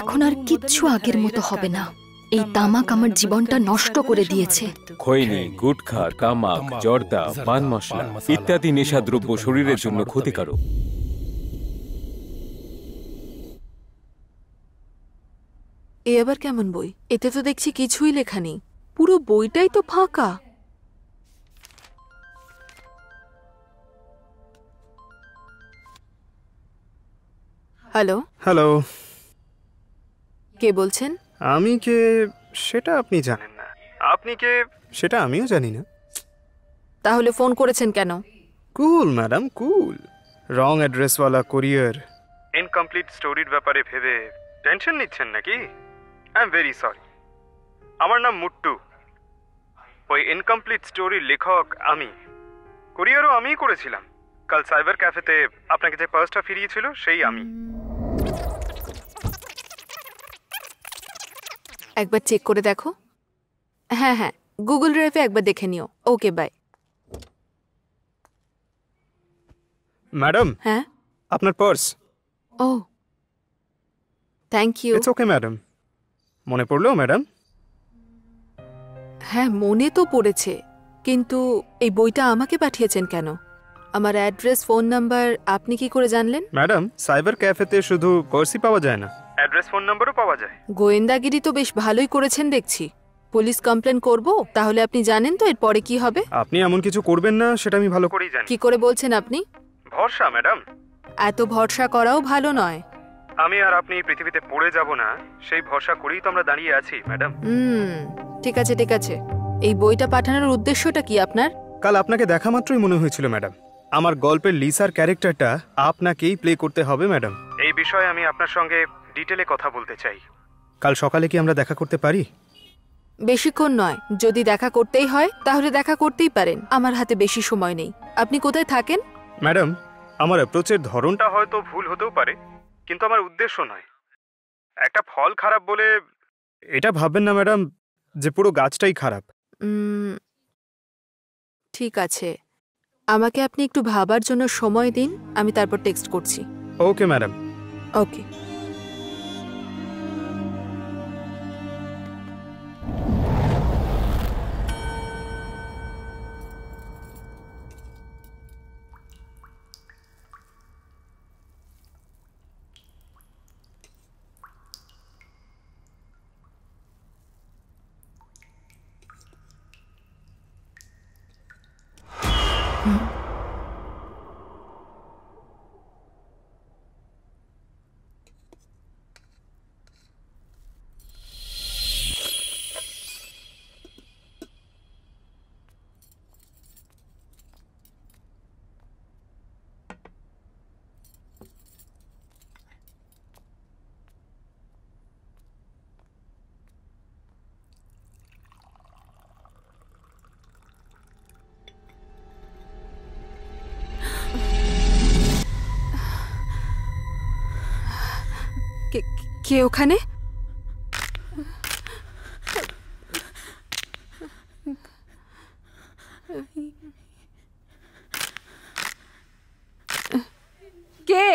এখন আর কিচ্ছু আগের মতো হবে না। এই তামাক আমার জীবনটা নষ্ট করে দিয়েছে। খৈনি, গুটখা, তামাক, জর্দা, পান মশলা ইত্যাদি নেশাদ্রব্য শরীরের জন্য ক্ষতিকারক। এ আবার কেমন বই? এতে তো দেখছি কিছুই লেখা নেই, পুরো বইটাই তো ফাঁকা। হ্যালো হ্যালো, কে বলছেন? আমি কে সেটা আপনি জানেন না, আপনি কে সেটা আমিও জানি না। তাহলে ফোন করেছেন কেন? কুল ম্যাডাম, কুল। রং অ্যাড্রেসওয়ালা কোরিয়ার, ইনকমপ্লিট স্টোরির ব্যাপারে ভেবে টেনশন নিচ্ছেন নাকি? I am very sorry. আমার নাম মুট্টু। ওই ইনকমপ্লিট স্টোরির লেখক আমি। কোরিয়ারও আমিই করেছিলাম। কাল সাইবার ক্যাফেতে আপনাকে যে পার্সটা ফিরিয়েছিল সেই আমি। একবার চেক করে দেখো। হ্যাঁ হ্যাঁ, গুগল ড্রাইভে একবার দেখে নিও। ওকে, বাই। ম্যাডাম, হ্যাঁ আপনার পার্স। ও, thank you. It's okay madam. মনে পড়লো ম্যাডাম? হ্যাঁ, মনে তো পড়েছে, কিন্তু এই বইটা আমাকে পাঠিয়েছেন কেন? আমার অ্যাড্রেস, ফোন নাম্বার আপনি কি করে জানলেন? ম্যাডাম, সাইবার ক্যাফেতে শুধু পার্সই পাওয়া যায় না, অ্যাড্রেস, ফোন নাম্বারও পাওয়া যায়। গোয়েন্দাগিরি তো বেশ ভালোই করেছেন দেখছি। পুলিশ কমপ্লেন করব, তাহলে আপনি জানেন তো এরপরে কি হবে? আপনি এমন কিছু করবেন না সেটা আমি ভালো করেই জানি। কি করে বলছেন আপনি? ভরসা ম্যাডাম। এত ভরসা করাও ভালো নয়। আমি আর আপনি এই পৃথিবীতে পড়ে যাব না, সেই ভরসা করেই তো আমরা দাঁড়িয়ে আছি ম্যাডাম। ঠিক আছে ঠিক আছে। এই বইটা পাঠানোর উদ্দেশ্যটা কি আপনার? কাল আপনাকে দেখা মাত্রই মনে হয়েছিল ম্যাডাম, আমার গল্পের লিসার ক্যারেক্টারটা আপনাকেই প্লে করতে হবে ম্যাডাম। এই বিষয়ে আমি আপনার সঙ্গে ডিটেলে কথা বলতে চাই। কাল সকালে কি আমরা দেখা করতে পারি? বেশিক্ষণ নয়, যদি দেখা করতেই হয় তাহলে দেখা করতেই পারেন। আমার হাতে বেশি সময় নেই। আপনি কোথায় থাকেন? ম্যাডাম, আমার অ্যাপ্রোচের ধরনটা হয়তো ভুল হতেও পারে, কিন্তু আমার উদ্দেশ্য নয়। একটা ফল খারাপ বলে এটা ভাববেন না ম্যাডাম যে পুরো গাছটাই খারাপ। ঠিক আছে, আমাকে আপনি একটু ভাবার জন্য সময় দিন, আমি তারপর টেক্সট করছি। Okay madam. ওকে। কে ওখানে? কে?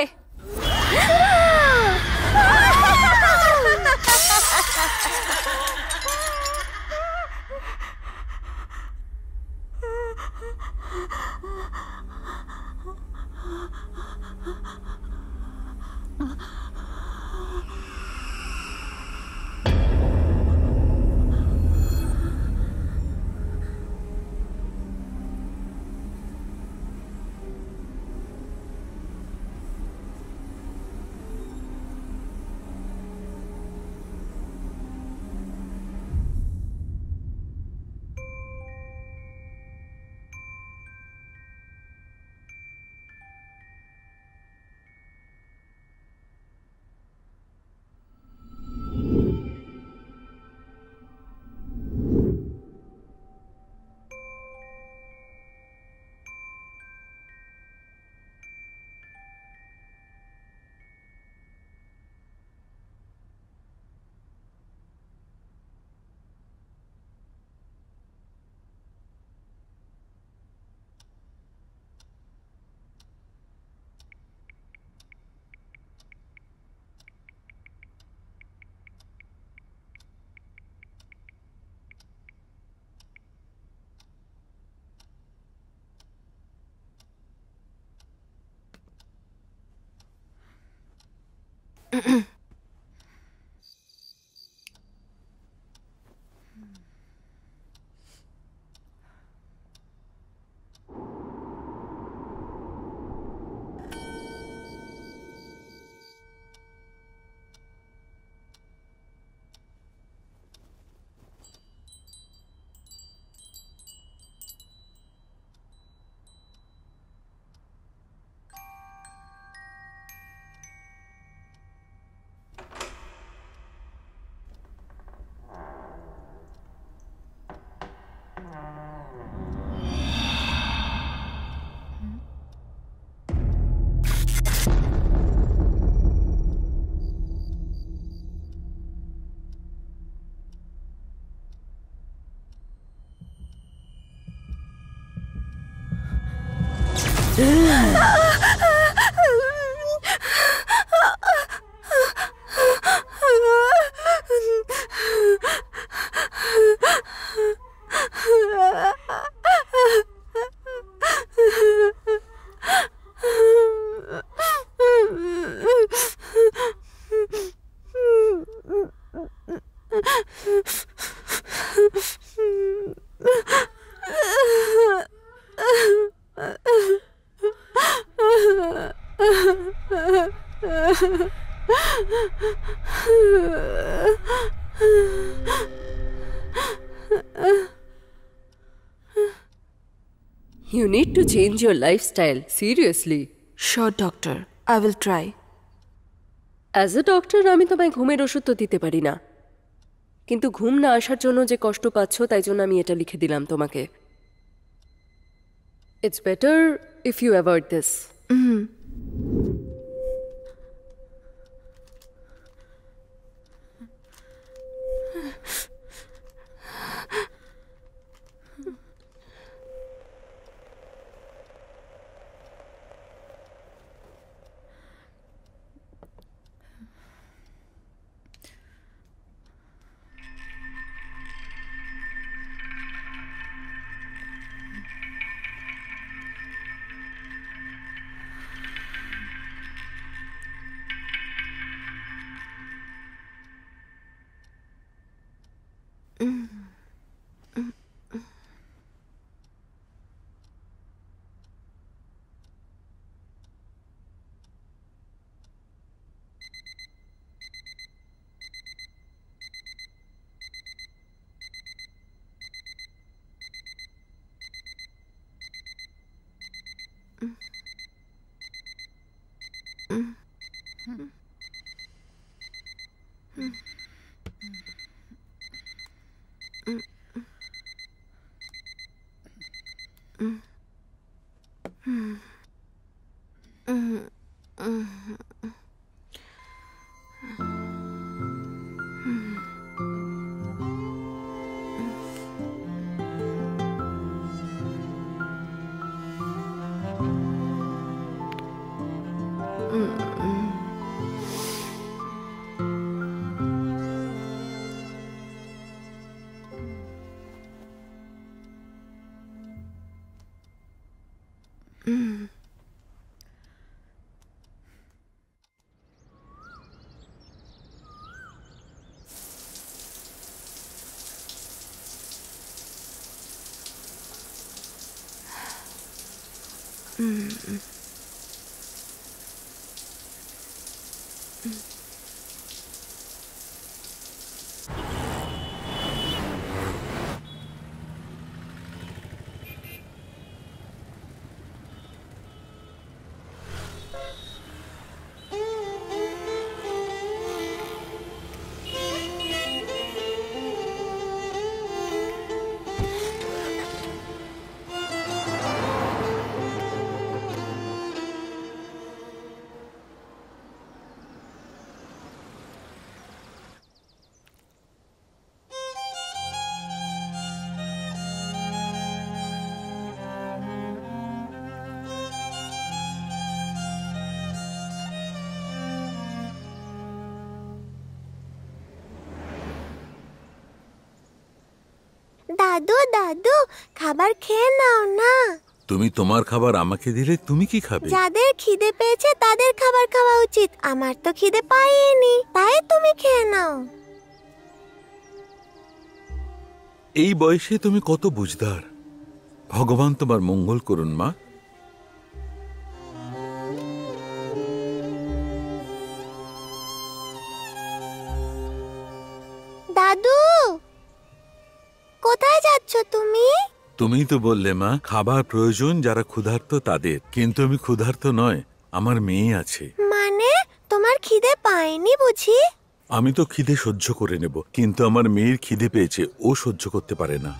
You need to change your lifestyle, seriously. Sure, doctor. I will try. As a doctor, আমি তোমায় ঘুমের ওষুধ তো দিতে পারি না, কিন্তু ঘুম না আসার জন্য যে কষ্ট পাচ্ছ তাই জন্য আমি এটা লিখে দিলাম তোমাকে। It's better if you avoid this. দাদু দাদু খাবার খেয়ে নাও না। তুমি তোমার খাবার আমাকে দিলে তুমি কি খাবে? যাদের খিদে পেয়েছে তাদের খাবার খাওয়া উচিত। আমার তো খিদে পাইনি, তাই তুমি খেয়ে নাও। এই বয়সে তুমি কত বুঝদার। ভগবান তোমার মঙ্গল করুন মা। দাদু, কোথায় যাচ্ছ তুমি? তুমি তো বললে মা খাবার প্রয়োজন যারা ক্ষুধার্ত তাদের, কিন্তু আমি ক্ষুধার্ত নয়, আমার মেয়ে আছে। মানে তোমার খিদে পায়নি বুঝি? আমি তো খিদে সহ্য করে নেব, কিন্তু আমার মেয়ের খিদে পেয়েছে, ও সহ্য করতে পারে না।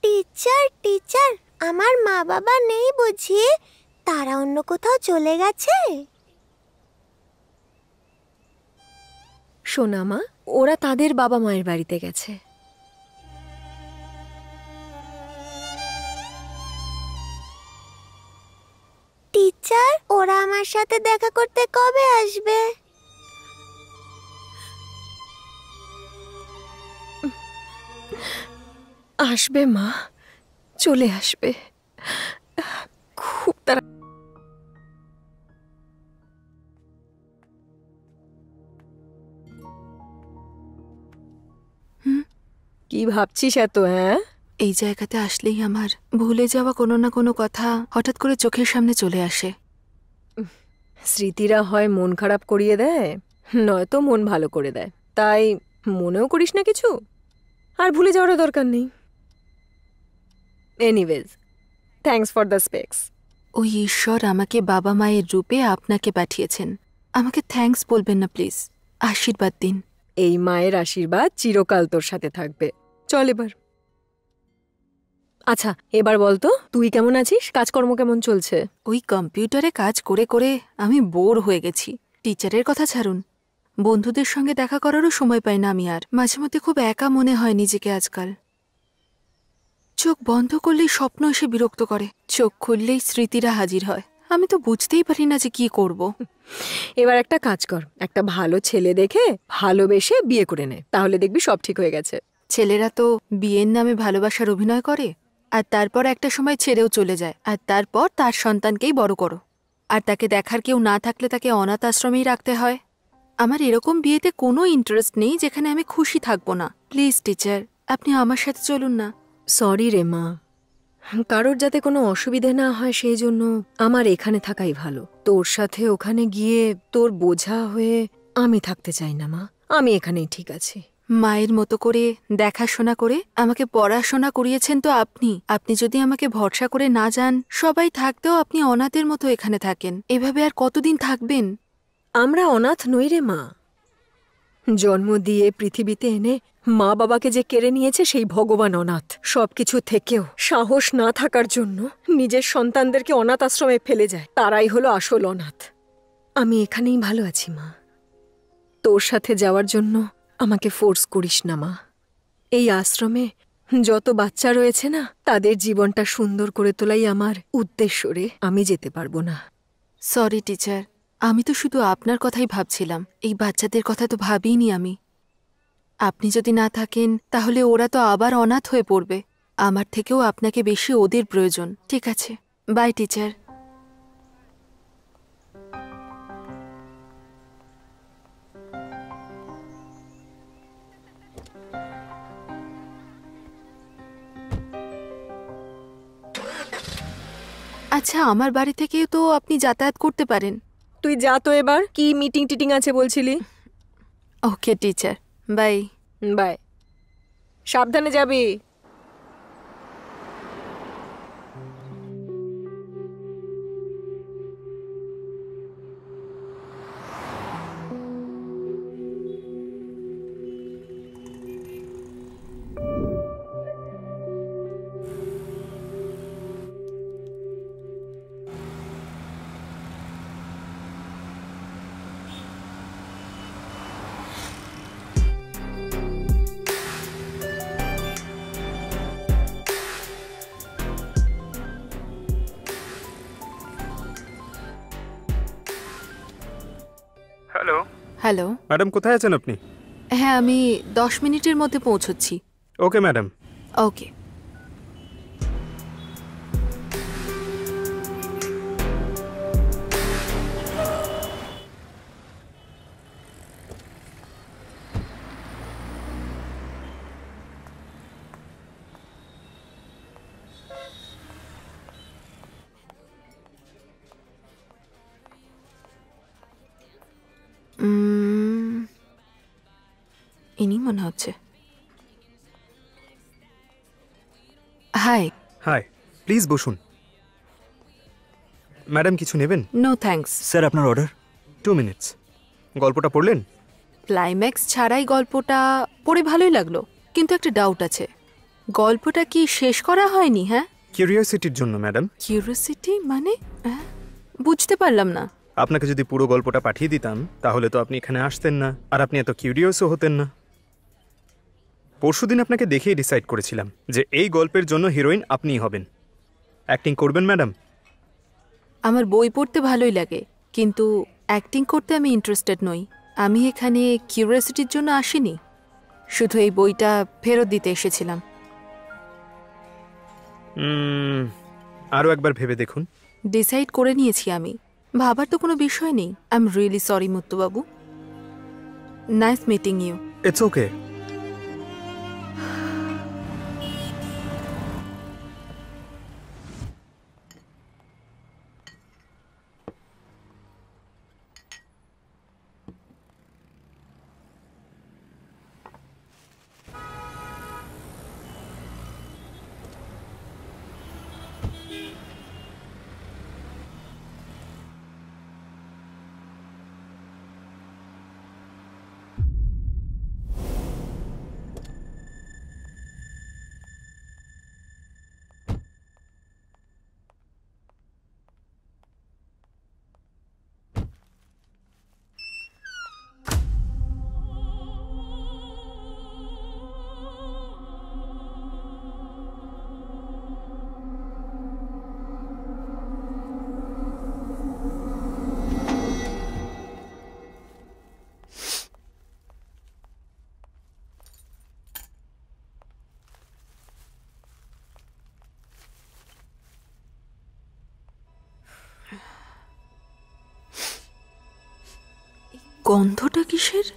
টিচার টিচার, আমার মা বাবা নেই বুঝি? তারা অন্য কোথাও চলে গেছে? শোনা মা, ওরা তাদের বাবা মায়ের বাড়িতে গেছে। টিচার, ওরা আমার সাথে দেখা করতে কবে আসবে? আসবে মা, চলে আসবে খুব তাড়া। কি ভাবছিস এত? হ্যাঁ, এই জায়গাতে আসলেই আমার ভুলে যাওয়া কোনো না কোনো কথা হঠাৎ করে চোখের সামনে চলে আসে। স্মৃতিরা হয় মন খারাপ করিয়ে দেয়, নয়তো মন ভালো করে দেয়। তাই মনেও করিস না কিছু, আর ভুলে যাওয়ারও দরকার নেই। Anyways, thanks for the specs. ওই ঈশ্বর আমাকে বাবা মায়ের রূপে আপনাকে পাঠিয়েছেন, আমাকে থ্যাঙ্কস বলবেন না প্লিজ, আশীর্বাদ দিন। এই মায়ের আশীর্বাদ চিরকাল তোর সাথে থাকবে। চল এবার। আচ্ছা, এবার বলতো তুই কেমন আছিস? কাজকর্ম কেমন চলছে? ওই কম্পিউটারে কাজ করে করে আমি বোর হয়ে গেছি। টিচারের কথা ছাড়ুন, বন্ধুদের সঙ্গে দেখা করারও সময় পাই না আমি আর। মাঝে মধ্যে খুব একা মনে হয় নিজেকে আজকাল। চোখ বন্ধ করলেই স্বপ্ন এসে বিরক্ত করে, চোখ খুললেই স্মৃতিরা হাজির হয়। আমি তো বুঝতেই পারি না যে কি করব। এবার একটা কাজ কর, একটা ভালো ছেলে দেখে ভালোবেসে বিয়ে করে নে, তাহলে দেখবি সব ঠিক হয়ে গেছে। ছেলেরা তো বিয়ের নামে ভালোবাসার অভিনয় করে, আর তারপর একটা সময় ছেড়েও চলে যায়, আর তারপর তার সন্তানকেই বড় করো, আর তাকে দেখার কেউ না থাকলে তাকে অনাথ আশ্রমেই রাখতে হয়। আমার এরকম বিয়েতে কোনো ইন্টারেস্ট নেই যেখানে আমি খুশি থাকবো না। প্লিজ টিচার, আপনি আমার সাথে চলুন না। সরি রে মা, কারোর যাতে কোনো অসুবিধে না হয় সেই জন্য আমার এখানে থাকাই ভালো। তোর সাথে ওখানে গিয়ে তোর বোঝা হয়ে আমি থাকতে চাই না মা, আমি এখানেই ঠিক আছি। মায়ের মতো করে দেখাশোনা করে আমাকে পড়াশোনা করিয়েছেন তো আপনি যদি আমাকে ভরসা করে না যান, সবাই থাকতেও আপনি অনাথের মতো এখানে থাকেন। এভাবে আর কতদিন থাকবেন? আমরা অনাথ নই রে মা, জন্ম দিয়ে পৃথিবীতে এনে মা বাবাকে যে কেড়ে নিয়েছে সেই ভগবান অনাথ। সবকিছু থেকেও সাহস না থাকার জন্য নিজের সন্তানদেরকে অনাথ আশ্রমে ফেলে যায়, তারাই হলো আসল অনাথ। আমি এখানেই ভালো আছি মা, তোর সাথে যাওয়ার জন্য আমাকে ফোর্স করিস না মা। এই আশ্রমে যত বাচ্চা রয়েছে না, তাদের জীবনটা সুন্দর করে তোলাই আমার উদ্দেশ্য রে, আমি যেতে পারবো না। সরি টিচার, আমি তো শুধু আপনার কথাই ভাবছিলাম, এই বাচ্চাদের কথা তো ভাবিনি আমি। আপনি যদি না থাকেন তাহলে ওরা তো আবার অনাথ হয়ে পড়বে। আমার থেকেও আপনাকে বেশি ওদের প্রয়োজন। ঠিক আছে, বাই টিচার। আচ্ছা, আমার বাড়ি থেকেও তো আপনি যাতায়াত করতে পারেন। তুই যা তো এবার, কি মিটিং টিটিং আছে বলছিলি? ওকে টিচার, বাই। বাই, সাবধানে যাবি। হ্যালো ম্যাডাম কোথায় আছেন আপনি? হ্যাঁ আমি 10 মিনিটের মধ্যে পৌঁছচ্ছি। Okay madam. ওকে। ইনি মনে হচ্ছে। হাই। হাই, প্লিজ বসুন। ম্যাডাম কিছু নেবেন? No thanks. স্যার আপনার অর্ডার। 2 মিনিটস। গল্পটা পড়লেন? ক্লাইম্যাক্স ছাড়াই গল্পটা পড়ে ভালোই লাগলো, কিন্তু একটা ডাউট আছে, গল্পটা কি শেষ করা হয়নি? হ্যাঁ, কিউরিওসিটির জন্য ম্যাডাম। কিউরিওসিটি মানে? বুঝতে পারলাম না। আপনাকে যদি পুরো গল্পটা পাঠিয়ে দিতাম তাহলে তো আপনি এখানে আসতেন না, আর আপনি এত কিউরিয়াসও হতেন না। পরশুদিন আপনাকে দেখেই ডিসাইড করেছিলাম যে এই গল্পের জন্য হিরোইন আপনিই হবেন। অ্যাক্টিং করবেন ম্যাডাম? আমার বই পড়তে ভালোই লাগে, কিন্তু অ্যাক্টিং করতে আমি ইন্টারেস্টেড নই। আমি এখানে কিউরিওসিটির জন্য আসিনি, শুধু এই বইটা ফেরত দিতে এসেছিলাম। আরও একবার ভেবে দেখুন। ডিসাইড করে নিয়েছি আমি, ভাবার তো কোনো বিষয় নেই। আই এম রিয়েলি সরি মুত্তুবাবু। Nice meeting you. It's okay. গন্ধটা কিসের?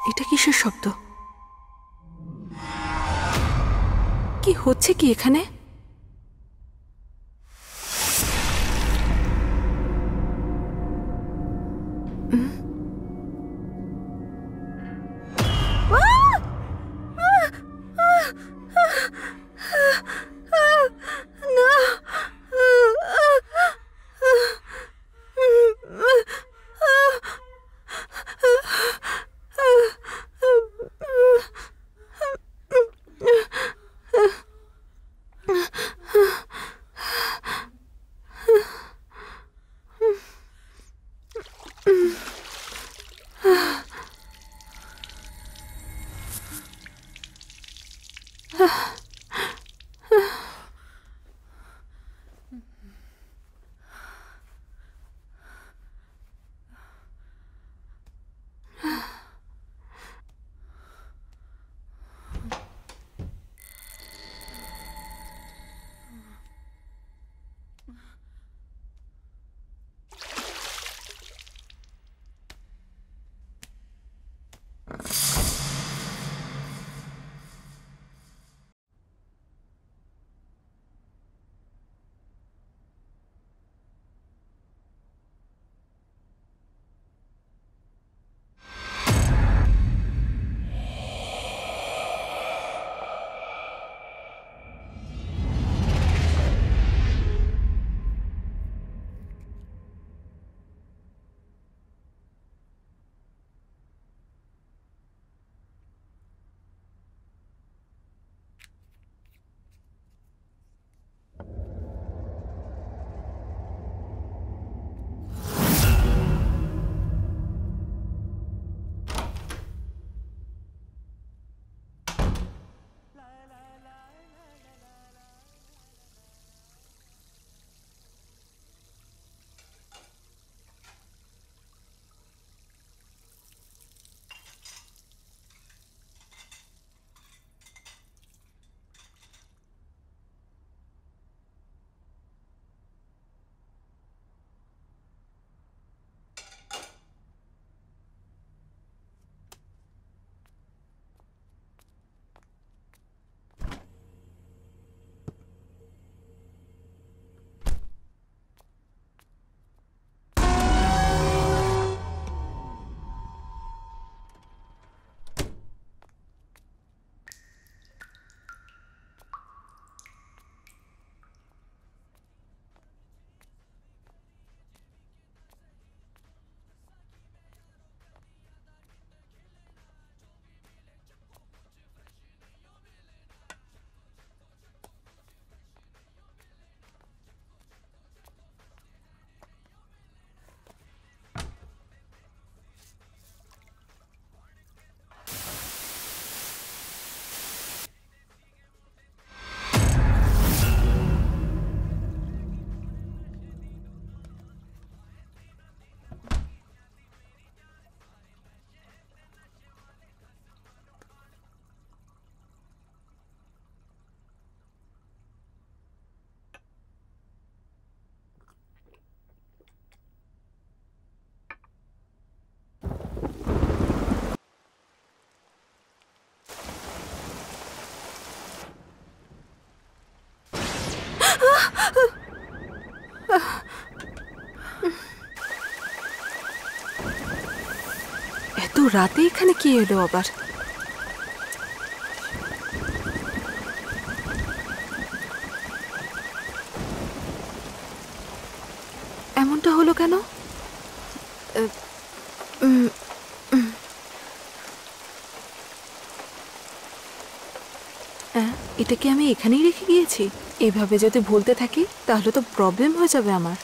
এটা কিসের শব্দ? কি হচ্ছে কি এখানে? রাতে এখানে কি এলো আবার? এমনটা হলো কেন? এটা কি আমি এখানেই রেখে গিয়েছি? এভাবে যদি ভুলতে থাকি তাহলে তো প্রবলেম হয়ে যাবে আমার।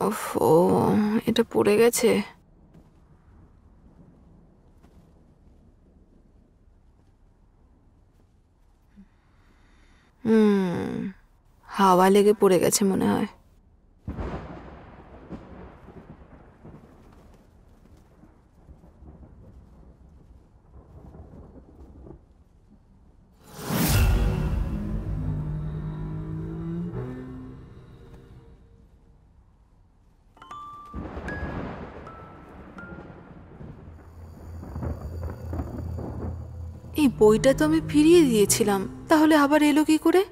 ওফো, এটা পড়ে গেছে। হাওয়া লেগে পড়ে গেছে মনে হয়। এই বইটা তো আমি ফিরিয়ে দিয়েছিলাম, তাহলে আবার এলো কি করে?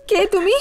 কে তুমি?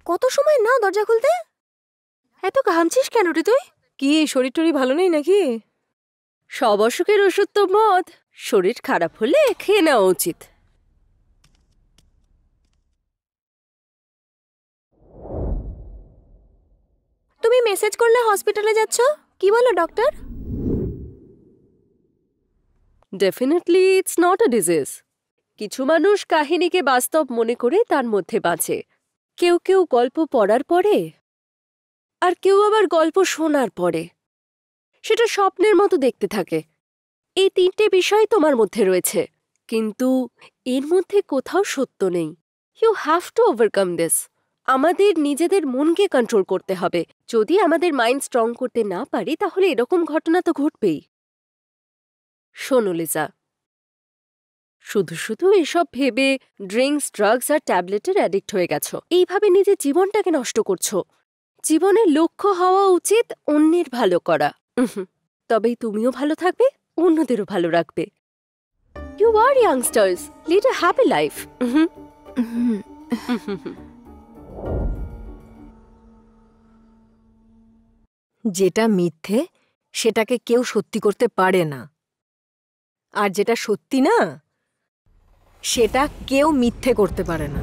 কত সময় না দরজা খুলতে? এত ঘামছিস কেন রে তুই? কি শরীর টরি ভালো নেই নাকি? সব অসুখের ওষুধ তো মদ। শরীর খারাপ হলে খেয়ে নেওয়া উচিত। তুমি মেসেজ করলে হসপিটালে যাচ্ছ, কি বলো doctor? Definitely it's not a disease. কিছু মানুষ কাহিনীকে বাস্তব মনে করে তার মধ্যে বাঁচে। কেউ কেউ গল্প পড়ার পরে, আর কেউ আবার গল্প শোনার পরে সেটা স্বপ্নের মতো দেখতে থাকে। এই তিনটে বিষয় তোমার মধ্যে রয়েছে, কিন্তু এর মধ্যে কোথাও সত্য নেই। You have to overcome this. আমাদের নিজেদের মনকে কন্ট্রোল করতে হবে। যদি আমাদের মাইন্ড স্ট্রং করতে না পারি তাহলে এরকম ঘটনা তো ঘটবেই। শোনো লিজা, শুধু শুধু এসব ভেবে ড্রিঙ্কস, ড্রাগস আর ট্যাবলেটের অ্যাডিক্ট হয়ে গেছো। এইভাবে নিজের জীবনটাকে নষ্ট করছো। জীবনের লক্ষ্য হওয়া উচিত অন্যের ভালো করা। তবেই তুমিও ভালো থাকবে, অন্যদেরও ভালো রাখবে। You are youngsters, lead a happy life. যেটা মিথ্যে সেটাকে কেউ সত্যি করতে পারে না, আর যেটা সত্যি না সেটা কেউ মিথ্যে করতে পারে না।